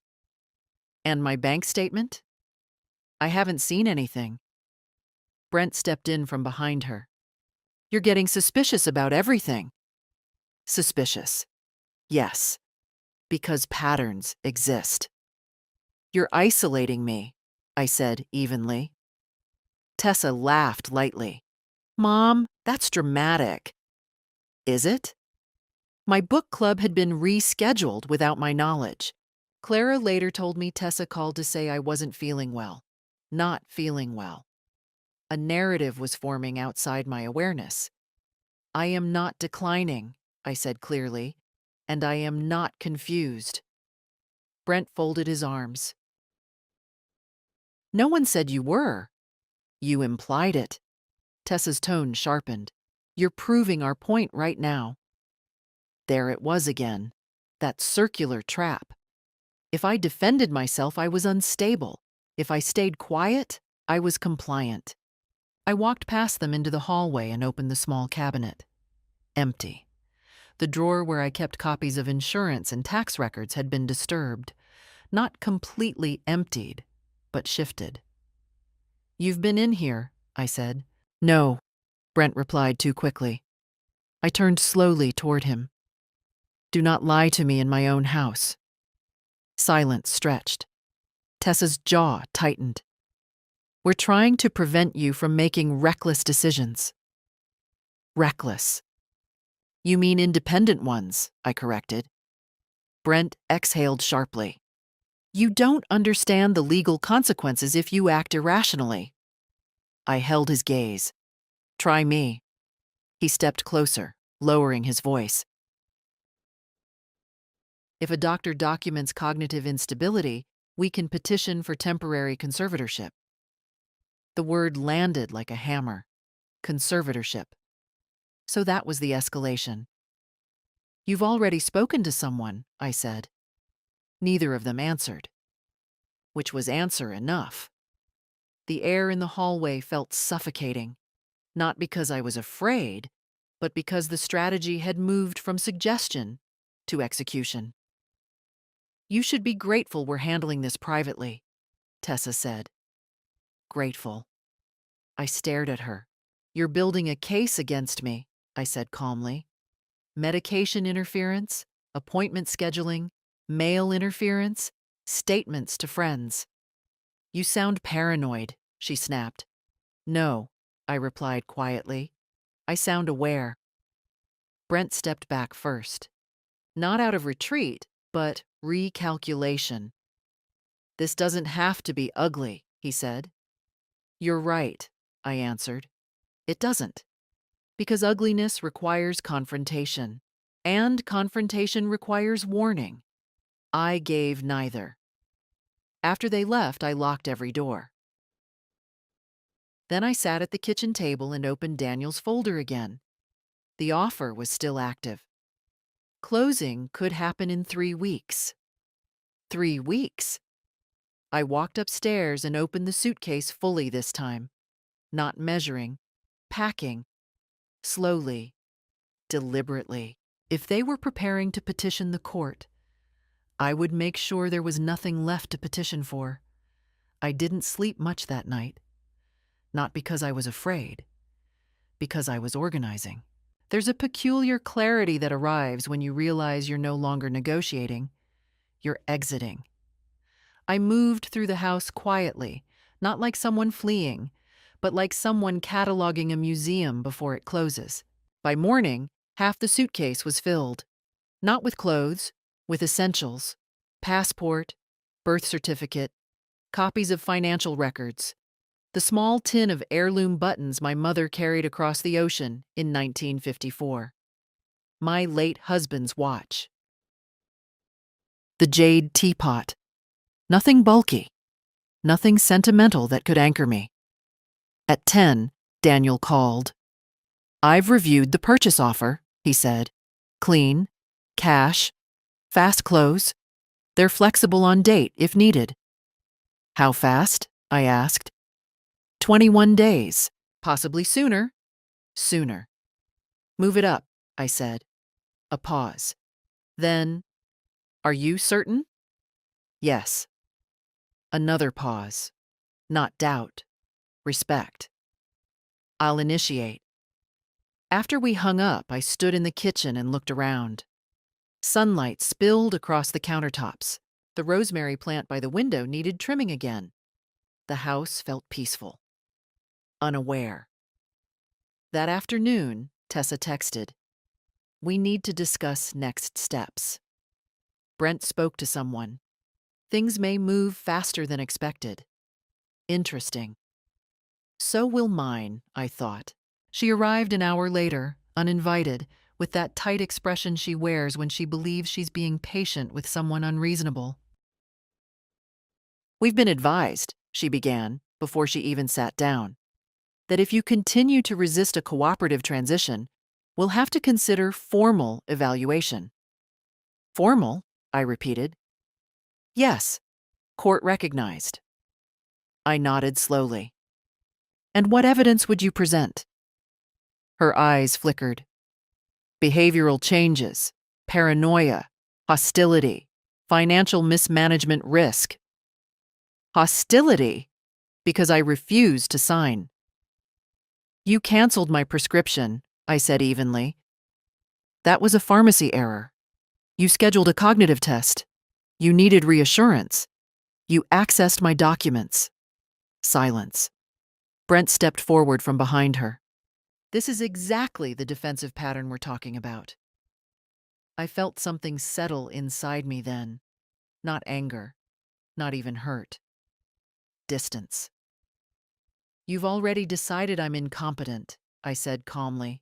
"And my bank statement?" "I haven't seen anything." Brent stepped in from behind her. "You're getting suspicious about everything." "Suspicious. Yes. Because patterns exist." "You're isolating me," I said evenly. Tessa laughed lightly. "Mom, that's dramatic." "Is it?" My book club had been rescheduled without my knowledge. Clara later told me Tessa called to say I wasn't feeling well. Not feeling well. A narrative was forming outside my awareness. "I am not declining," I said clearly, "and I am not confused." Brent folded his arms. "No one said you were." "You implied it." Tessa's tone sharpened. "You're proving our point right now." There it was again, that circular trap. If I defended myself, I was unstable. If I stayed quiet, I was compliant. I walked past them into the hallway and opened the small cabinet. Empty. The drawer where I kept copies of insurance and tax records had been disturbed. Not completely emptied, but shifted. "You've been in here," I said. "No," Brent replied too quickly. I turned slowly toward him. "Do not lie to me in my own house." Silence stretched. Tessa's jaw tightened. "We're trying to prevent you from making reckless decisions." Reckless. "You mean independent ones," I corrected. Brent exhaled sharply. "You don't understand the legal consequences if you act irrationally." I held his gaze. "Try me." He stepped closer, lowering his voice. "If a doctor documents cognitive instability, we can petition for temporary conservatorship." The word landed like a hammer. Conservatorship. So that was the escalation. "You've already spoken to someone," I said. Neither of them answered. Which was answer enough. The air in the hallway felt suffocating, not because I was afraid, but because the strategy had moved from suggestion to execution. "You should be grateful we're handling this privately," Tessa said. Grateful. I stared at her. "You're building a case against me," I said calmly. "Medication interference, appointment scheduling, mail interference, statements to friends." "You sound paranoid," she snapped. "No," I replied quietly. "I sound aware." Brent stepped back first. Not out of retreat, but recalculation. "This doesn't have to be ugly," he said. "You're right," I answered. "It doesn't. Because ugliness requires confrontation, and confrontation requires warning. I gave neither." After they left, I locked every door. Then I sat at the kitchen table and opened Daniel's folder again. The offer was still active. Closing could happen in 3 weeks. 3 weeks? I walked upstairs and opened the suitcase fully this time, not measuring, packing, slowly, deliberately. If they were preparing to petition the court, I would make sure there was nothing left to petition for. I didn't sleep much that night. Not because I was afraid, because I was organizing. There's a peculiar clarity that arrives when you realize you're no longer negotiating. You're exiting. I moved through the house quietly, not like someone fleeing, but like someone cataloging a museum before it closes. By morning, half the suitcase was filled. Not with clothes, with essentials. Passport, birth certificate, copies of financial records, the small tin of heirloom buttons my mother carried across the ocean in 1954. My late husband's watch. The jade teapot. Nothing bulky. Nothing sentimental that could anchor me. At 10, Daniel called. "I've reviewed the purchase offer," he said. "Clean, cash, fast close. They're flexible on date if needed." "How fast?" I asked. 21 days, possibly sooner. Sooner. "Move it up," I said. A pause. Then, "Are you certain?" "Yes." Another pause. Not doubt. Respect. "I'll initiate." After we hung up, I stood in the kitchen and looked around. Sunlight spilled across the countertops. The rosemary plant by the window needed trimming again. The house felt peaceful. Unaware. That afternoon, Tessa texted, "We need to discuss next steps." Brent spoke to someone. Things may move faster than expected. Interesting. So will mine, I thought. She arrived an hour later, uninvited, with that tight expression she wears when she believes she's being patient with someone unreasonable. "We've been advised," she began, before she even sat down, "that if you continue to resist a cooperative transition, We'll have to consider formal evaluation. Formal? I repeated. Yes, court recognized. I nodded slowly. And what evidence would you present? Her eyes flickered. Behavioral changes, paranoia, hostility, financial mismanagement risk. Hostility? Because I refused to sign. You canceled my prescription, I said evenly. That was a pharmacy error. You scheduled a cognitive test. You needed reassurance. You accessed my documents. Silence. Brent stepped forward from behind her. This is exactly the defensive pattern we're talking about. I felt something settle inside me then. Not anger, not even hurt. Distance. You've already decided I'm incompetent, I said calmly.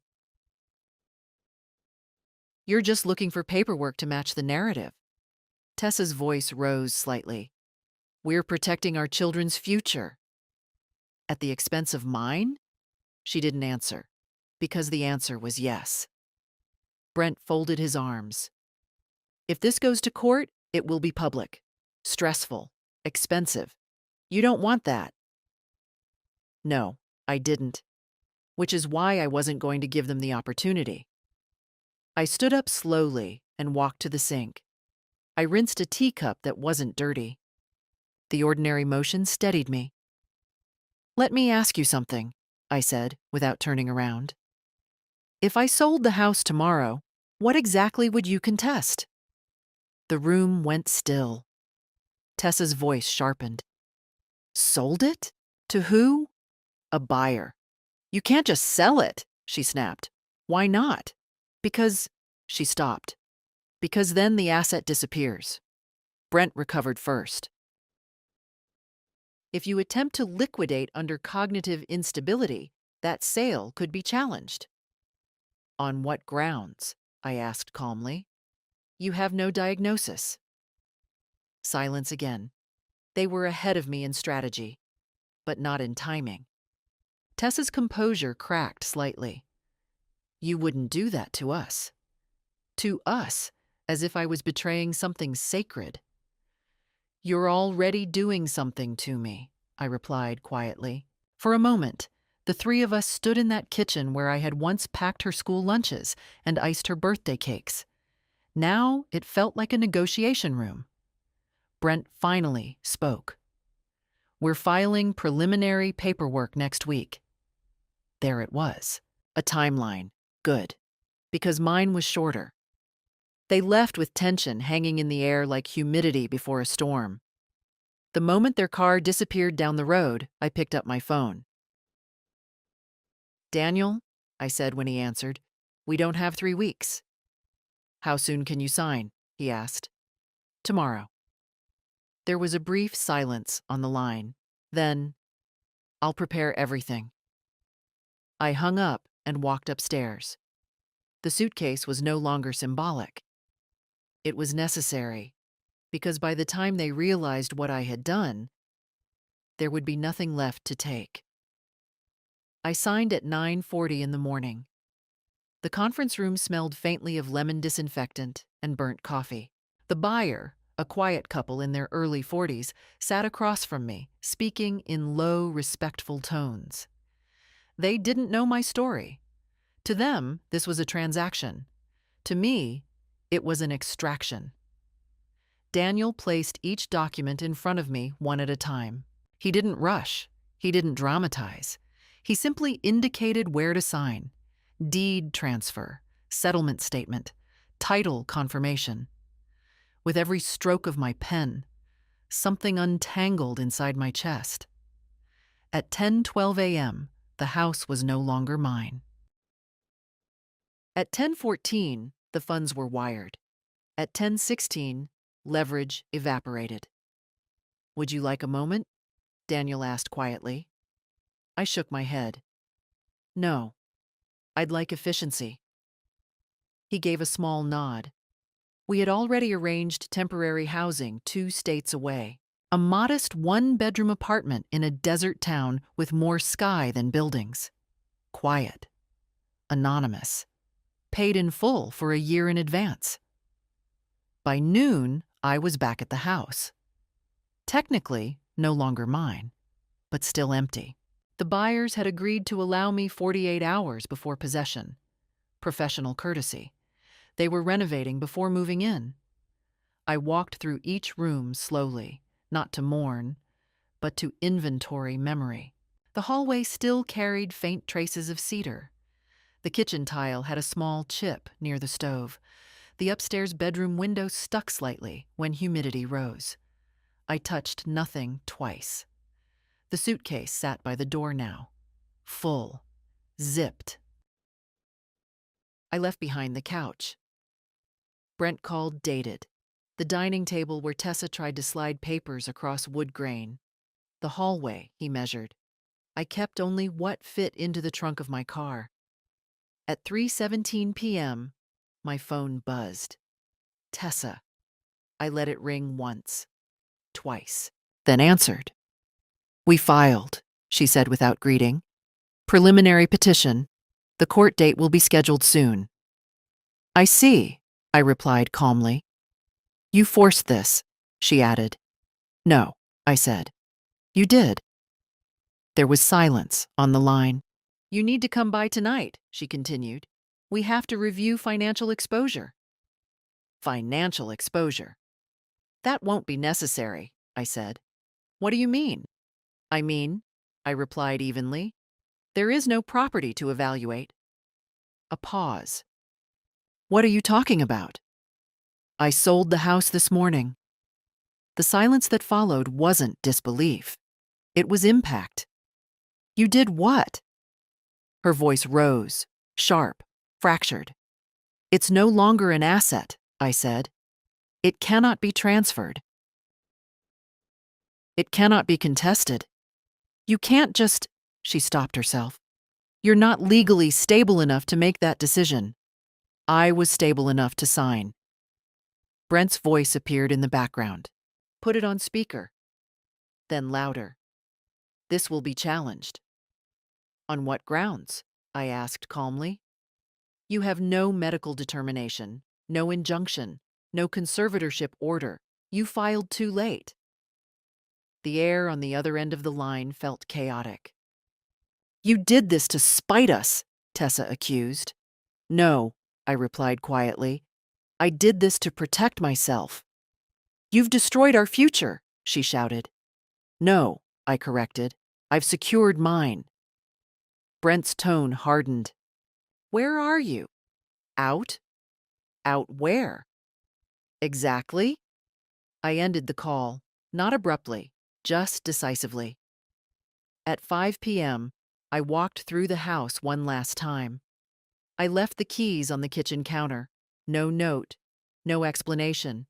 You're just looking for paperwork to match the narrative. Tessa's voice rose slightly. We're protecting our children's future. At the expense of mine? She didn't answer, because the answer was yes. Brent folded his arms. If this goes to court, it will be public, stressful, expensive. You don't want that. No, I didn't, which is why I wasn't going to give them the opportunity. I stood up slowly and walked to the sink. I rinsed a teacup that wasn't dirty. The ordinary motion steadied me. Let me ask you something, I said, without turning around. If I sold the house tomorrow, what exactly would you contest? The room went still. Tessa's voice sharpened. Sold it? To who? A buyer. You can't just sell it, she snapped. Why not? Because, she stopped. Because then the asset disappears. Brent recovered first. If you attempt to liquidate under cognitive instability, that sale could be challenged. On what grounds? I asked calmly. You have no diagnosis. Silence again. They were ahead of me in strategy, but not in timing. Tessa's composure cracked slightly. You wouldn't do that to us. To us, as if I was betraying something sacred. You're already doing something to me, I replied quietly. For a moment, the three of us stood in that kitchen where I had once packed her school lunches and iced her birthday cakes. Now it felt like a negotiation room. Brent finally spoke. We're filing preliminary paperwork next week. There it was. A timeline. Good. Because mine was shorter. They left with tension hanging in the air like humidity before a storm. The moment their car disappeared down the road, I picked up my phone. Daniel, I said when he answered, we don't have 3 weeks. How soon can you sign? He asked. Tomorrow. There was a brief silence on the line. Then, I'll prepare everything. I hung up and walked upstairs. The suitcase was no longer symbolic. It was necessary, because by the time they realized what I had done, there would be nothing left to take. I signed at 9:40 in the morning. The conference room smelled faintly of lemon disinfectant and burnt coffee. The buyer, a quiet couple in their early 40s, sat across from me, speaking in low, respectful tones. They didn't know my story. To them, this was a transaction. To me, it was an extraction. Daniel placed each document in front of me one at a time. He didn't rush. He didn't dramatize. He simply indicated where to sign. Deed transfer, settlement statement, title confirmation. With every stroke of my pen, something untangled inside my chest. At 10:12 a.m., the house was no longer mine. At 10:14, the funds were wired. At 10:16, leverage evaporated. Would you like a moment? Daniel asked quietly. I shook my head. No, I'd like efficiency. He gave a small nod. We had already arranged temporary housing 2 states away. A modest 1-bedroom apartment in a desert town with more sky than buildings. Quiet. Anonymous. paid in full for a year in advance. By noon, I was back at the house. Technically, no longer mine, but still empty. The buyers had agreed to allow me 48 hours before possession. Professional courtesy. They were renovating before moving in. I walked through each room slowly, not to mourn, but to inventory memory. The hallway still carried faint traces of cedar. The kitchen tile had a small chip near the stove. The upstairs bedroom window stuck slightly when humidity rose. I touched nothing twice. The suitcase sat by the door now, full, zipped. I left behind the couch. Brent called dated. The dining table where Tessa tried to slide papers across wood grain. The hallway, he measured. I kept only what fit into the trunk of my car. At 3:17 p.m., my phone buzzed. Tessa. I let it ring once, twice, then answered. "We filed," she said without greeting. "Preliminary petition. The court date will be scheduled soon." "I see," I replied calmly. "You forced this," she added. "No," I said. "You did." There was silence on the line. "You need to come by tonight," she continued. "We have to review financial exposure." Financial exposure. "That won't be necessary," I said. "What do you mean?" "I mean," I replied evenly, "there is no property to evaluate." A pause. "What are you talking about?" "I sold the house this morning." The silence that followed wasn't disbelief. It was impact. "You did what?" Her voice rose, sharp, fractured. "It's no longer an asset," I said. "It cannot be transferred. It cannot be contested. You can't just—" She stopped herself. "You're not legally stable enough to make that decision." I was stable enough to sign. Brent's voice appeared in the background. "Put it on speaker." Then louder. "This will be challenged." "On what grounds?" I asked calmly. "You have no medical determination, no injunction, no conservatorship order. You filed too late." The air on the other end of the line felt chaotic. "You did this to spite us," Tessa accused. "No," I replied quietly. "I did this to protect myself." "You've destroyed our future," she shouted. "No," I corrected. "I've secured mine." Brent's tone hardened. "Where are you?" "Out." "Out where?" "Exactly." I ended the call, not abruptly, just decisively. At 5 p.m., I walked through the house one last time. I left the keys on the kitchen counter. No note, no explanation.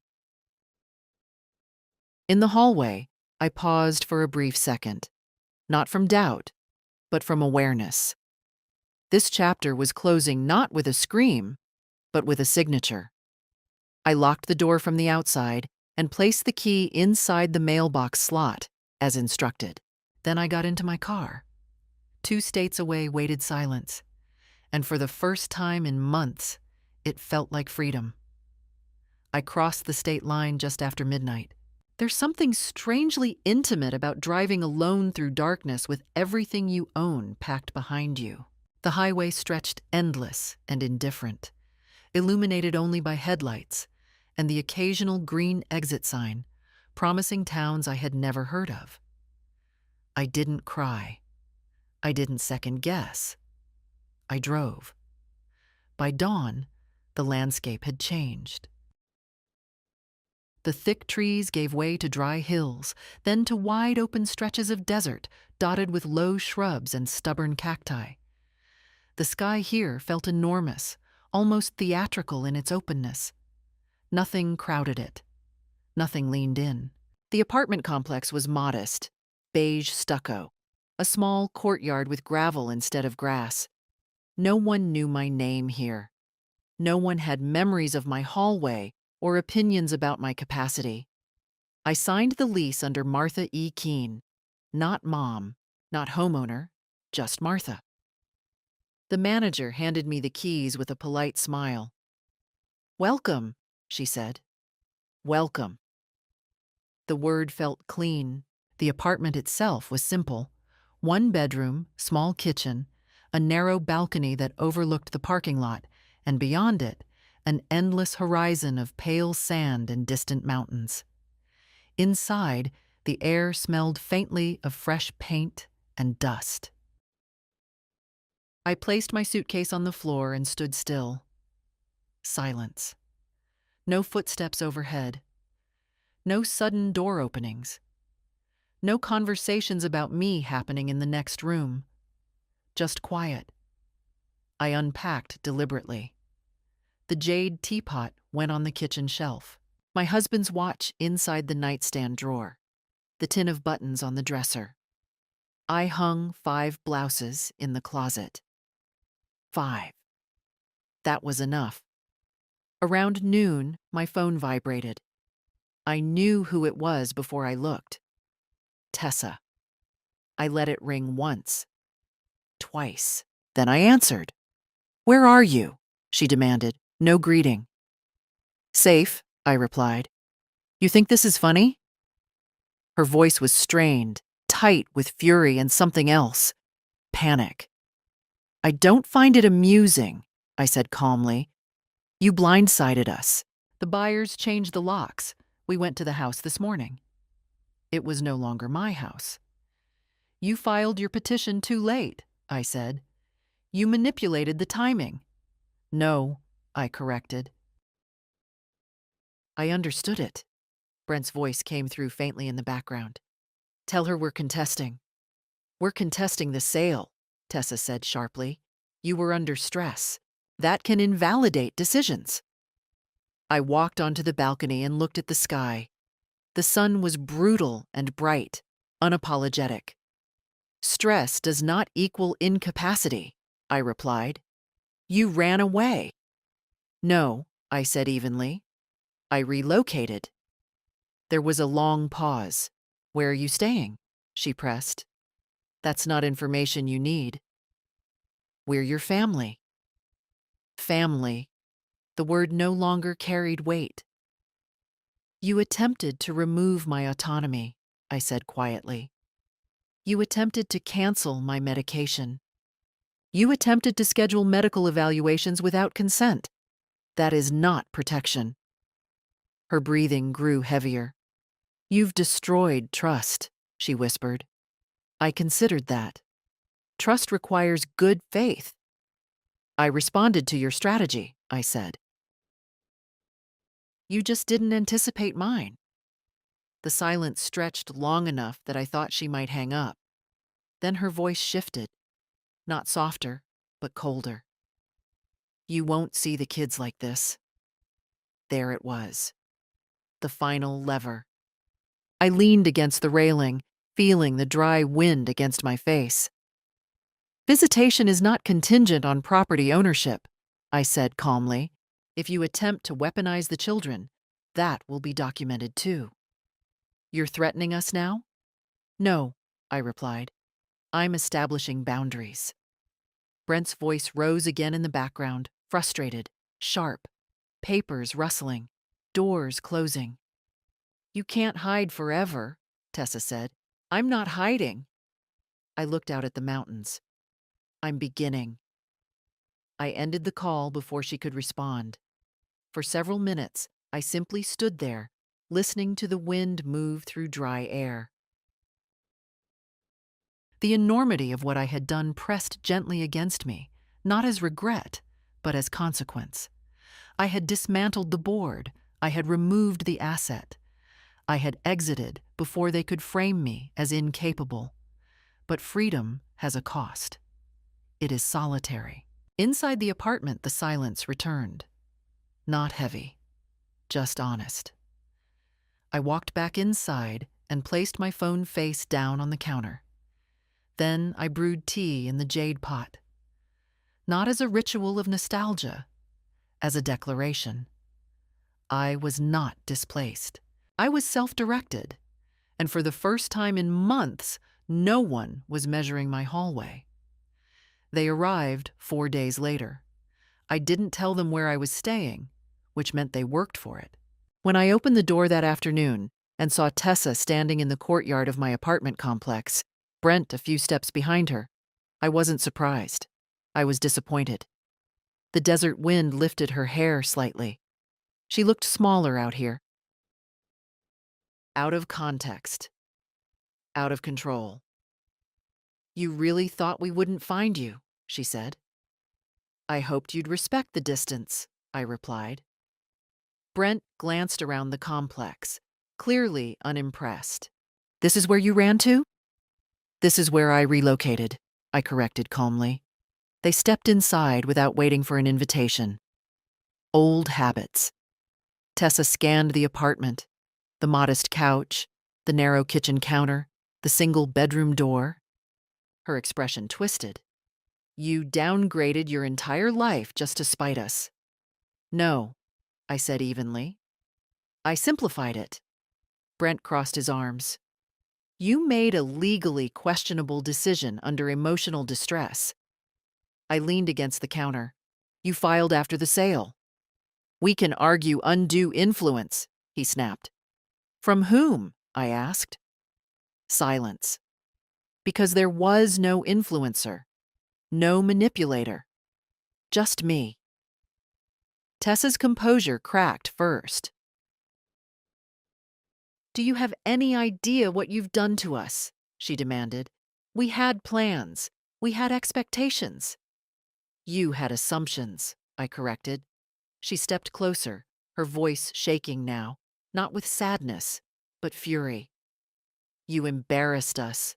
In the hallway, I paused for a brief second, not from doubt, but from awareness. This chapter was closing not with a scream, but with a signature. I locked the door from the outside and placed the key inside the mailbox slot, as instructed. Then I got into my car. 2 states away waited silence, and for the first time in months, it felt like freedom. I crossed the state line just after midnight. There's something strangely intimate about driving alone through darkness with everything you own packed behind you. The highway stretched endless and indifferent, illuminated only by headlights and the occasional green exit sign, promising towns I had never heard of. I didn't cry. I didn't second guess. I drove. By dawn, the landscape had changed. The thick trees gave way to dry hills, then to wide open stretches of desert dotted with low shrubs and stubborn cacti. The sky here felt enormous, almost theatrical in its openness. Nothing crowded it. Nothing leaned in. The apartment complex was modest, beige stucco, a small courtyard with gravel instead of grass. No one knew my name here. No one had memories of my hallway or opinions about my capacity. I signed the lease under Martha E. Keene. Not mom, not homeowner, just Martha. The manager handed me the keys with a polite smile. "Welcome," she said. "Welcome." The word felt clean. The apartment itself was simple. One bedroom, small kitchen, a narrow balcony that overlooked the parking lot, and beyond it, an endless horizon of pale sand and distant mountains. Inside, the air smelled faintly of fresh paint and dust. I placed my suitcase on the floor and stood still. Silence. No footsteps overhead. No sudden door openings. No conversations about me happening in the next room. Just quiet. I unpacked deliberately. The jade teapot went on the kitchen shelf. My husband's watch inside the nightstand drawer. The tin of buttons on the dresser. I hung 5 blouses in the closet. 5. That was enough. Around noon, my phone vibrated. I knew who it was before I looked. Tessa. I let it ring once. Twice. Then I answered. "Where are you?" she demanded. No greeting. "Safe," I replied. "You think this is funny?" Her voice was strained, tight with fury and something else. Panic. "I don't find it amusing," I said calmly. "You blindsided us. The buyers changed the locks. We went to the house this morning. It was no longer my house. You filed your petition too late," I said. "You manipulated the timing." "No," I corrected. "I understood it." Brent's voice came through faintly in the background. "Tell her we're contesting." "We're contesting the sale," Tessa said sharply. "You were under stress. That can invalidate decisions." I walked onto the balcony and looked at the sky. The sun was brutal and bright, unapologetic. "Stress does not equal incapacity," I replied. "You ran away." "No," I said evenly. "I relocated." There was a long pause. "Where are you staying?" she pressed. "That's not information you need." "We're your family." Family. The word no longer carried weight. "You attempted to remove my autonomy," I said quietly. "You attempted to cancel my medication. You attempted to schedule medical evaluations without consent. That is not protection." Her breathing grew heavier. "You've destroyed trust," she whispered. "I considered that. Trust requires good faith." "I responded to your strategy," I said. "You just didn't anticipate mine." The silence stretched long enough that I thought she might hang up. Then her voice shifted, not softer, but colder. "You won't see the kids like this." There it was. The final lever. I leaned against the railing, feeling the dry wind against my face. "Visitation is not contingent on property ownership," I said calmly. "If you attempt to weaponize the children, that will be documented too." "You're threatening us now?" "No," I replied. "I'm establishing boundaries." Brent's voice rose again in the background, frustrated, sharp, papers rustling, doors closing. "You can't hide forever," Tessa said. "I'm not hiding." I looked out at the mountains. "I'm beginning." I ended the call before she could respond. For several minutes, I simply stood there, listening to the wind move through dry air. The enormity of what I had done pressed gently against me, not as regret, but as consequence. I had dismantled the board. I had removed the asset. I had exited before they could frame me as incapable. But freedom has a cost. It is solitary. Inside the apartment, the silence returned. Not heavy, just honest. I walked back inside and placed my phone face down on the counter. Then I brewed tea in the jade pot. Not as a ritual of nostalgia, as a declaration. I was not displaced. I was self-directed, and for the first time in months, no one was measuring my hallway. They arrived 4 days later. I didn't tell them where I was staying, which meant they worked for it. When I opened the door that afternoon and saw Tessa standing in the courtyard of my apartment complex, Brent a few steps behind her, I wasn't surprised. I was disappointed. The desert wind lifted her hair slightly. She looked smaller out here. Out of context. Out of control. "You really thought we wouldn't find you," she said. "I hoped you'd respect the distance," I replied. Brent glanced around the complex, clearly unimpressed. "This is where you ran to?" "This is where I relocated," I corrected calmly. They stepped inside without waiting for an invitation. Old habits. Tessa scanned the apartment, the modest couch, the narrow kitchen counter, the single bedroom door. Her expression twisted. "You downgraded your entire life just to spite us." "No," I said evenly. "I simplified it." Brent crossed his arms. "You made a legally questionable decision under emotional distress." I leaned against the counter. "You filed after the sale." "We can argue undue influence," he snapped. "From whom?" I asked. Silence. Because there was no influencer, no manipulator, just me. Tessa's composure cracked first. "Do you have any idea what you've done to us?" she demanded. "We had plans. We had expectations." "You had assumptions," I corrected. She stepped closer, her voice shaking now, not with sadness, but fury. "You embarrassed us.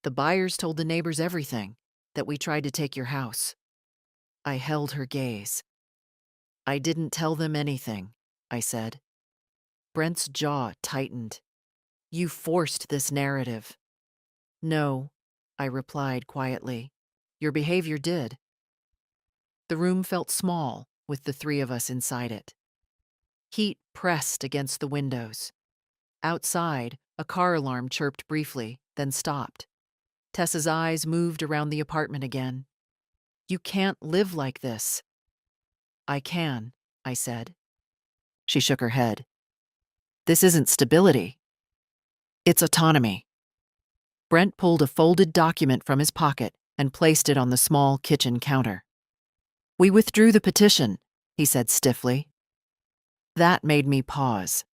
The buyers told the neighbors everything, that we tried to take your house." I held her gaze. "I didn't tell them anything," I said. Brent's jaw tightened. "You forced this narrative." "No," I replied quietly. "Your behavior did." The room felt small with the three of us inside it. Heat pressed against the windows. Outside, a car alarm chirped briefly, then stopped. Tessa's eyes moved around the apartment again. "You can't live like this." "I can," I said. She shook her head. "This isn't stability. It's autonomy." Brent pulled a folded document from his pocket and placed it on the small kitchen counter. "We withdrew the petition," he said stiffly. That made me pause.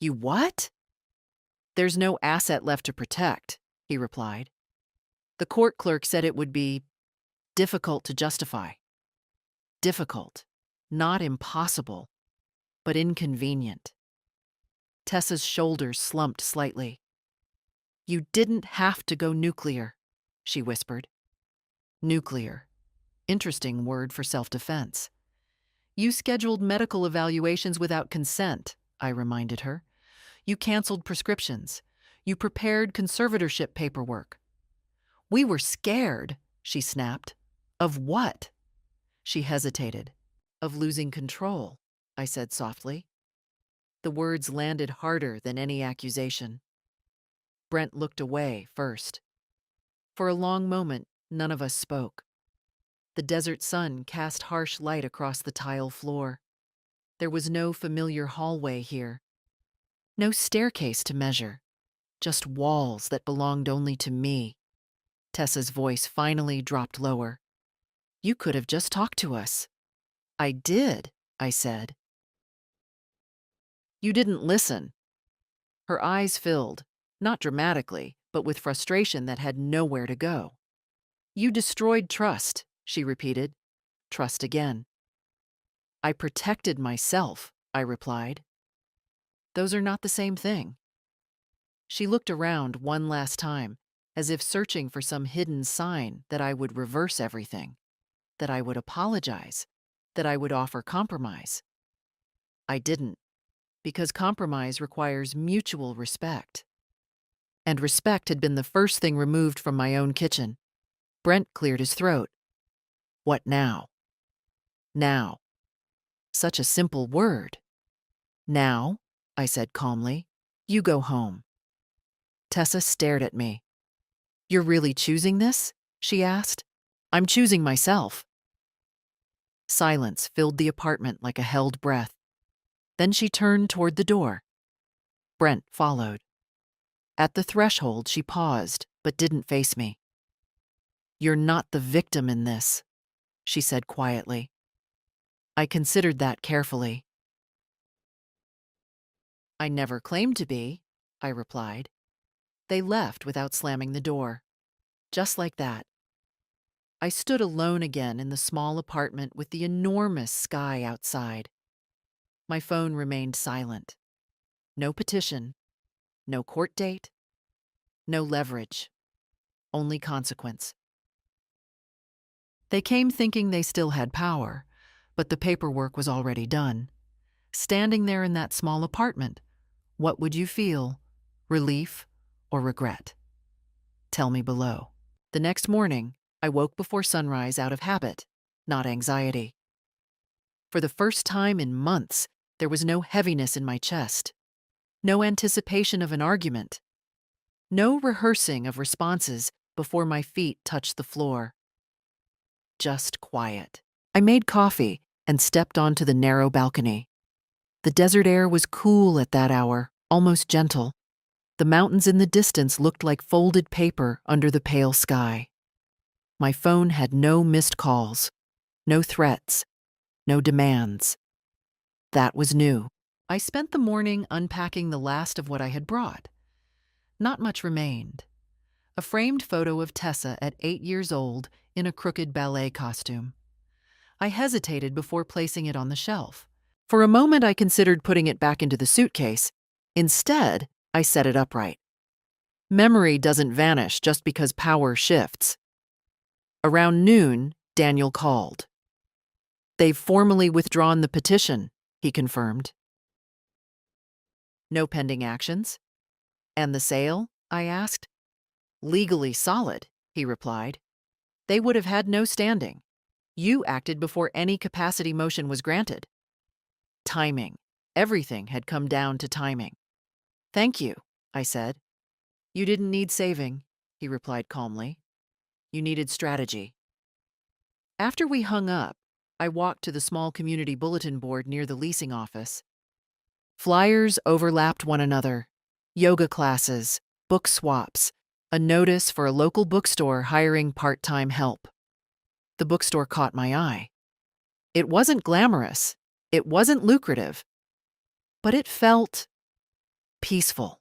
"You what?" "There's no asset left to protect," he replied. "The court clerk said it would be difficult to justify." Difficult, not impossible, but inconvenient. Tessa's shoulders slumped slightly. "You didn't have to go nuclear," she whispered. Nuclear. Interesting word for self-defense. "You scheduled medical evaluations without consent," I reminded her. "You canceled prescriptions. You prepared conservatorship paperwork." "We were scared," she snapped. "Of what?" She hesitated. "Of losing control," I said softly. The words landed harder than any accusation. Brent looked away first. For a long moment, none of us spoke. The desert sun cast harsh light across the tile floor. There was no familiar hallway here. No staircase to measure. Just walls that belonged only to me. Tessa's voice finally dropped lower. "You could have just talked to us." "I did," I said. "You didn't listen." Her eyes filled, not dramatically, but with frustration that had nowhere to go. "You destroyed trust," she repeated. "Trust again." "I protected myself," I replied. "Those are not the same thing." She looked around one last time, as if searching for some hidden sign that I would reverse everything, that I would apologize, that I would offer compromise. I didn't, because compromise requires mutual respect. And respect had been the first thing removed from my own kitchen. Brent cleared his throat. "What now?" "Now." Such a simple word. "Now," I said calmly, "you go home." Tessa stared at me. "You're really choosing this?" she asked. I'm choosing myself. Silence filled the apartment like a held breath. Then she turned toward the door. Brent followed. At the threshold, she paused, but didn't face me. You're not the victim in this, she said quietly. I considered that carefully. I never claimed to be, I replied. They left without slamming the door. Just like that. I stood alone again in the small apartment with the enormous sky outside. My phone remained silent. No petition, no court date, no leverage, only consequence. They came thinking they still had power, but the paperwork was already done. Standing there in that small apartment, what would you feel? Relief or regret? Tell me below. The next morning, I woke before sunrise out of habit, not anxiety. For the first time in months, there was no heaviness in my chest, no anticipation of an argument, no rehearsing of responses before my feet touched the floor. Just quiet. I made coffee and stepped onto the narrow balcony. The desert air was cool at that hour, almost gentle. The mountains in the distance looked like folded paper under the pale sky. My phone had no missed calls, no threats, no demands. That was new. I spent the morning unpacking the last of what I had brought. Not much remained. A framed photo of Tessa at 8 years old in a crooked ballet costume. I hesitated before placing it on the shelf. For a moment, I considered putting it back into the suitcase. Instead, I set it upright. Memory doesn't vanish just because power shifts. Around noon, Daniel called. They've formally withdrawn the petition, he confirmed. No pending actions? And the sale? I asked. Legally solid, he replied. They would have had no standing. You acted before any capacity motion was granted. Timing. Everything had come down to timing. Thank you, I said. You didn't need saving, he replied calmly. You needed strategy. After we hung up, I walked to the small community bulletin board near the leasing office. Flyers overlapped one another. Yoga classes, book swaps, a notice for a local bookstore hiring part-time help. The bookstore caught my eye. It wasn't glamorous. It wasn't lucrative. But it felt peaceful.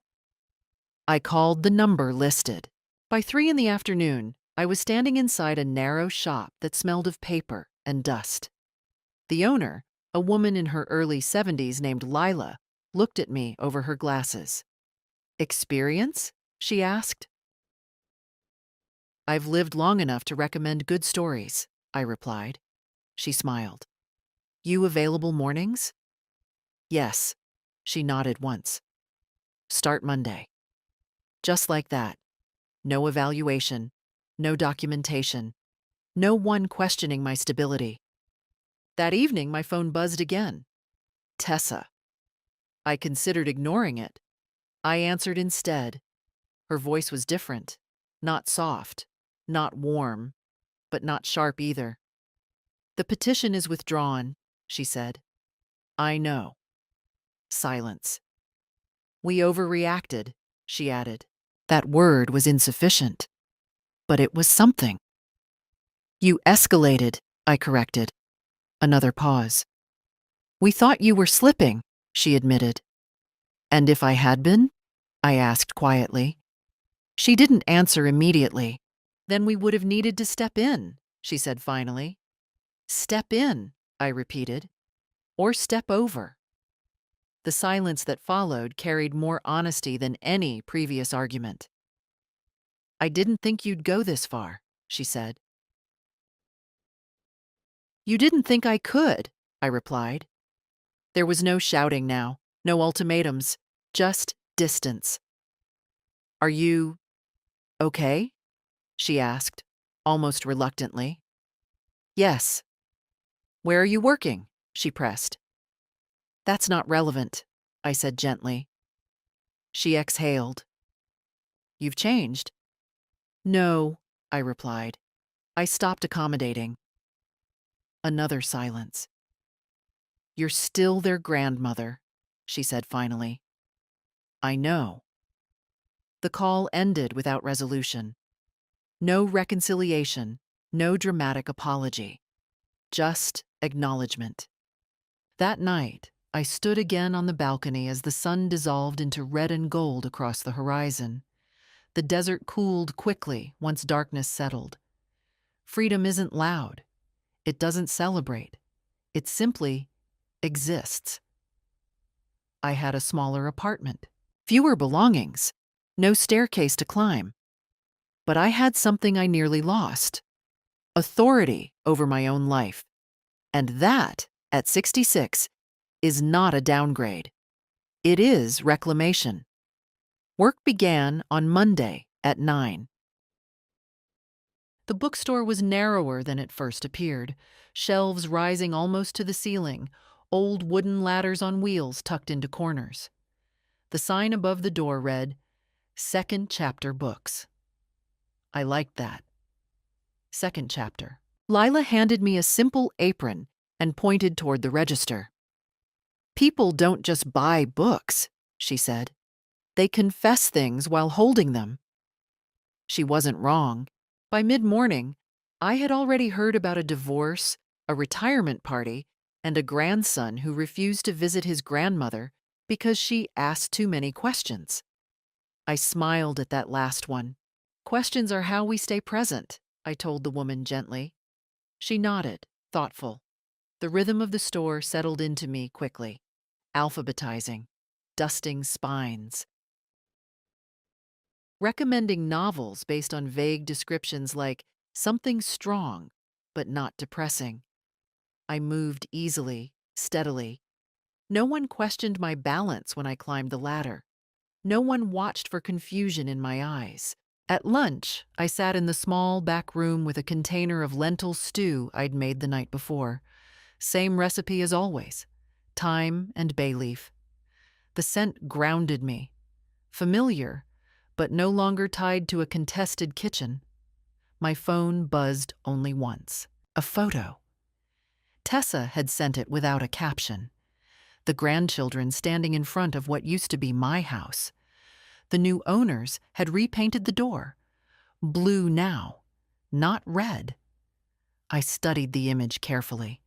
I called the number listed. By 3 p.m, I was standing inside a narrow shop that smelled of paper and dust. The owner, a woman in her early 70s named Lila, looked at me over her glasses. Experience? She asked. I've lived long enough to recommend good stories, I replied. She smiled. You available mornings? Yes, she nodded once. Start Monday. Just like that. No evaluation, no documentation, no one questioning my stability. That evening, my phone buzzed again. Tessa. I considered ignoring it. I answered instead. Her voice was different, not soft, not warm, but not sharp either. The petition is withdrawn, she said. I know. Silence. We overreacted, she added. That word was insufficient, but it was something. You escalated, I corrected. Another pause. We thought you were slipping, she admitted. And if I had been? I asked quietly. She didn't answer immediately. Then we would have needed to step in, she said finally. Step in, I repeated. Or step over. The silence that followed carried more honesty than any previous argument. I didn't think you'd go this far, she said. You didn't think I could, I replied. There was no shouting now, no ultimatums, just distance. Are you okay? She asked, almost reluctantly. Yes. Where are you working? She pressed. That's not relevant, I said gently. She exhaled. You've changed. No, I replied. I stopped accommodating. Another silence. "You're still their grandmother," she said finally. "I know." The call ended without resolution. No reconciliation, no dramatic apology. Just acknowledgement. That night, I stood again on the balcony as the sun dissolved into red and gold across the horizon. The desert cooled quickly once darkness settled. Freedom isn't loud. It doesn't celebrate. It simply exists. I had a smaller apartment, fewer belongings, no staircase to climb. But I had something I nearly lost: authority over my own life. And that, at 66, is not a downgrade. It is reclamation. Work began on Monday at 9. The bookstore was narrower than it first appeared, shelves rising almost to the ceiling, old wooden ladders on wheels tucked into corners. The sign above the door read, "Second Chapter Books." I liked that. Second chapter. Lila handed me a simple apron and pointed toward the register. "People don't just buy books," she said. "They confess things while holding them." She wasn't wrong. By mid-morning, I had already heard about a divorce, a retirement party, and a grandson who refused to visit his grandmother because she asked too many questions. I smiled at that last one. "Questions are how we stay present," I told the woman gently. She nodded, thoughtful. The rhythm of the store settled into me quickly. Alphabetizing, dusting spines, recommending novels based on vague descriptions like something strong, but not depressing. I moved easily, steadily. No one questioned my balance when I climbed the ladder. No one watched for confusion in my eyes. At lunch, I sat in the small back room with a container of lentil stew I'd made the night before. Same recipe as always: thyme and bay leaf. The scent grounded me. Familiar, but no longer tied to a contested kitchen. My phone buzzed only once. A photo. Tessa had sent it without a caption. The grandchildren standing in front of what used to be my house. The new owners had repainted the door. Blue now, not red. I studied the image carefully.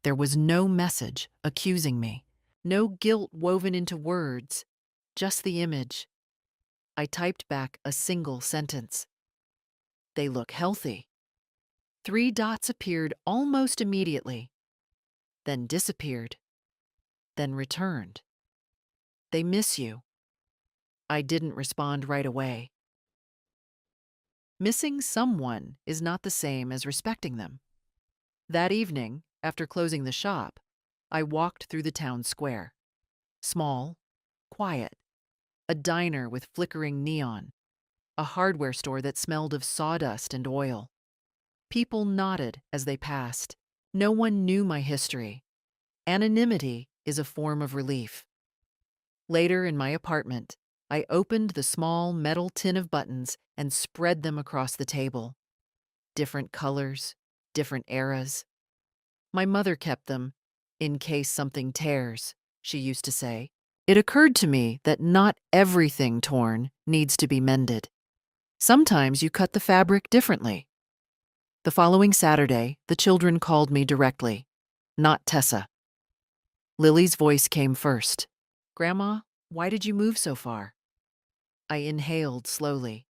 There was no message accusing me, no guilt woven into words, just the image. I typed back a single sentence. "They look healthy." 3 dots appeared almost immediately, then disappeared, then returned. "They miss you." I didn't respond right away. Missing someone is not the same as respecting them. That evening, after closing the shop, I walked through the town square. Small, quiet, a diner with flickering neon, a hardware store that smelled of sawdust and oil. People nodded as they passed. No one knew my history. Anonymity is a form of relief. Later in my apartment, I opened the small metal tin of buttons and spread them across the table. Different colors, different eras. My mother kept them, "in case something tears," she used to say. It occurred to me that not everything torn needs to be mended. Sometimes you cut the fabric differently. The following Saturday, the children called me directly, not Tessa. Lily's voice came first. "Grandma, why did you move so far?" I inhaled slowly.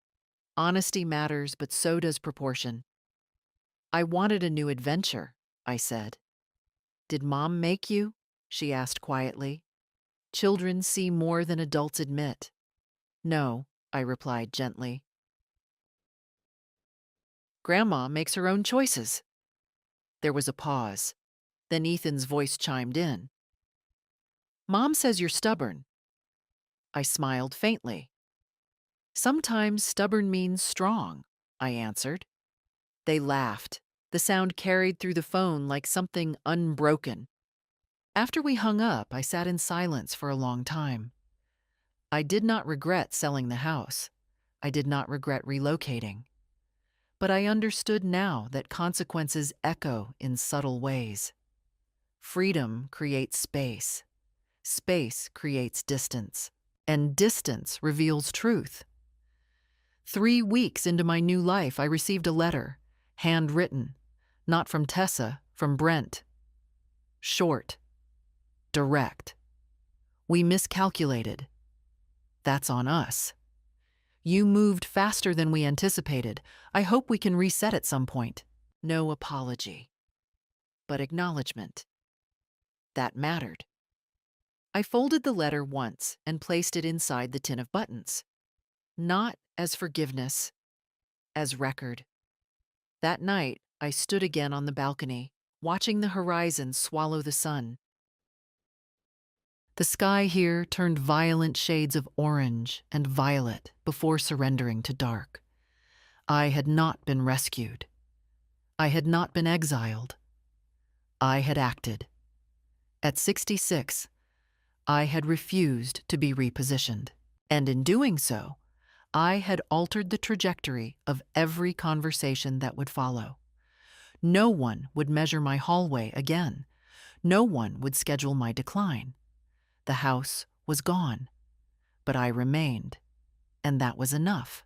Honesty matters, but so does proportion. "I wanted a new adventure," I said. "Did Mom make you?" she asked quietly. Children see more than adults admit. "No," I replied gently. "Grandma makes her own choices." There was a pause. Then Ethan's voice chimed in. "Mom says you're stubborn." I smiled faintly. "Sometimes stubborn means strong," I answered. They laughed. The sound carried through the phone like something unbroken. After we hung up, I sat in silence for a long time. I did not regret selling the house. I did not regret relocating. But I understood now that consequences echo in subtle ways. Freedom creates space. Space creates distance. And distance reveals truth. 3 weeks into my new life, I received a letter, handwritten, not from Tessa, from Brent. Short, direct. We miscalculated. That's on us. You moved faster than we anticipated. I hope we can reset at some point. No apology, but acknowledgement. That mattered. I folded the letter once and placed it inside the tin of buttons. Not as forgiveness, as record. That night, I stood again on the balcony, watching the horizon swallow the sun. The sky here turned violent shades of orange and violet before surrendering to dark. I had not been rescued. I had not been exiled. I had acted. At 66, I had refused to be repositioned. And in doing so, I had altered the trajectory of every conversation that would follow. No one would measure my hallway again. No one would schedule my decline. The house was gone, but I remained, and that was enough.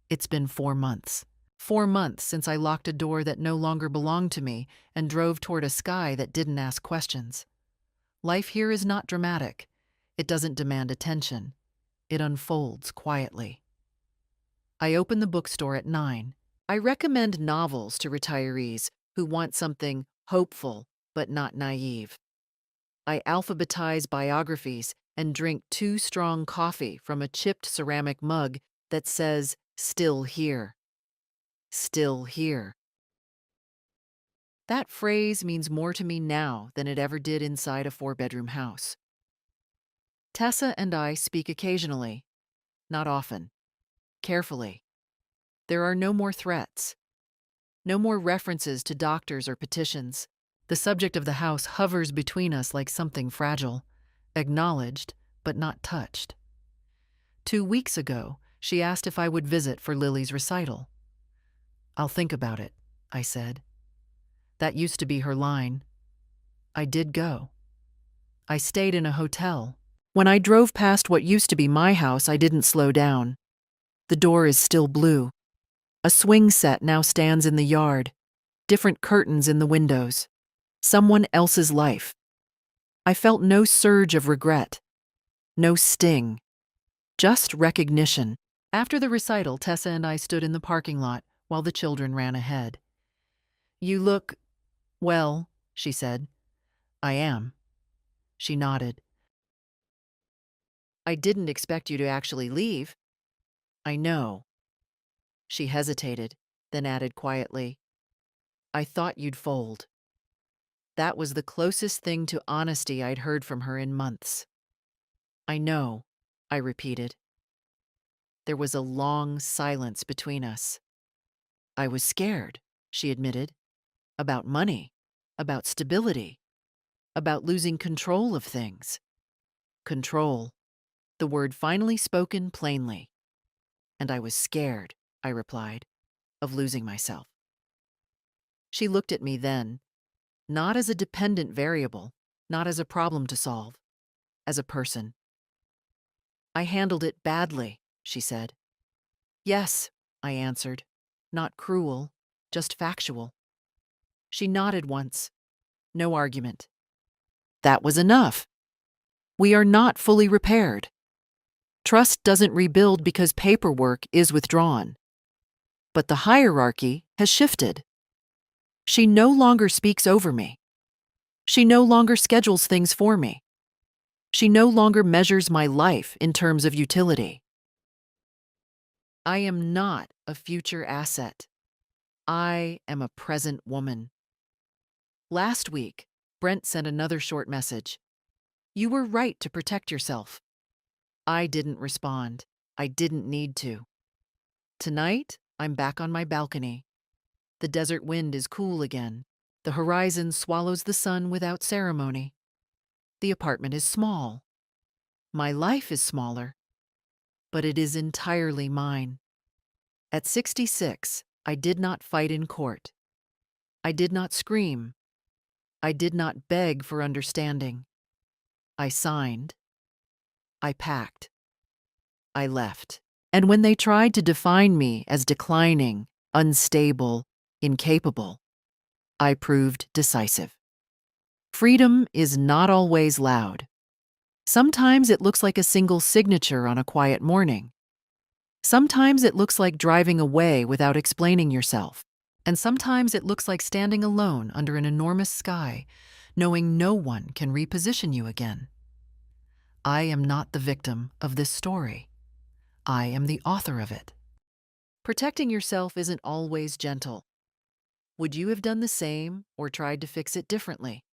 It's been 4 months. 4 months since I locked a door that no longer belonged to me and drove toward a sky that didn't ask questions. Life here is not dramatic. It doesn't demand attention. It unfolds quietly. I open the bookstore at 9. I recommend novels to retirees who want something hopeful but not naive. I alphabetize biographies and drink 2 strong coffee from a chipped ceramic mug that says, "Still here." Still here. That phrase means more to me now than it ever did inside a 4-bedroom house. Tessa and I speak occasionally, not often, carefully. There are no more threats, no more references to doctors or petitions. The subject of the house hovers between us like something fragile, acknowledged but not touched. 2 weeks ago, she asked if I would visit for Lily's recital. "I'll think about it," I said. That used to be her line. I did go. I stayed in a hotel. When I drove past what used to be my house, I didn't slow down. The door is still blue. A swing set now stands in the yard, different curtains in the windows. Someone else's life. I felt no surge of regret, no sting, just recognition. After the recital, Tessa and I stood in the parking lot while the children ran ahead. "You look, well," she said. "I am." She nodded. "I didn't expect you to actually leave." "I know." She hesitated, then added quietly, "I thought you'd fold." That was the closest thing to honesty I'd heard from her in months. "I know," I repeated. There was a long silence between us. "I was scared," she admitted, "about money, about stability, about losing control of things." Control, the word finally spoken plainly. "And I was scared," I replied, "of losing myself." She looked at me then, not as a dependent variable, not as a problem to solve, as a person. "I handled it badly," she said. "Yes," I answered, "not cruel, just factual." She nodded once. No argument. That was enough. We are not fully repaired. Trust doesn't rebuild because paperwork is withdrawn. But the hierarchy has shifted. She no longer speaks over me. She no longer schedules things for me. She no longer measures my life in terms of utility. I am not a future asset. I am a present woman. Last week, Brent sent another short message. "You were right to protect yourself." I didn't respond. I didn't need to. Tonight, I'm back on my balcony. The desert wind is cool again. The horizon swallows the sun without ceremony. The apartment is small. My life is smaller, but it is entirely mine. At 66, I did not fight in court. I did not scream. I did not beg for understanding. I signed. I packed. I left. And when they tried to define me as declining, unstable, incapable, I proved decisive. Freedom is not always loud. Sometimes it looks like a single signature on a quiet morning. Sometimes it looks like driving away without explaining yourself. And sometimes it looks like standing alone under an enormous sky, knowing no one can reposition you again. I am not the victim of this story. I am the author of it. Protecting yourself isn't always gentle. Would you have done the same or tried to fix it differently?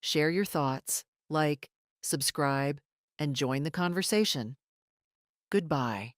Share your thoughts, like, subscribe, and join the conversation. Goodbye.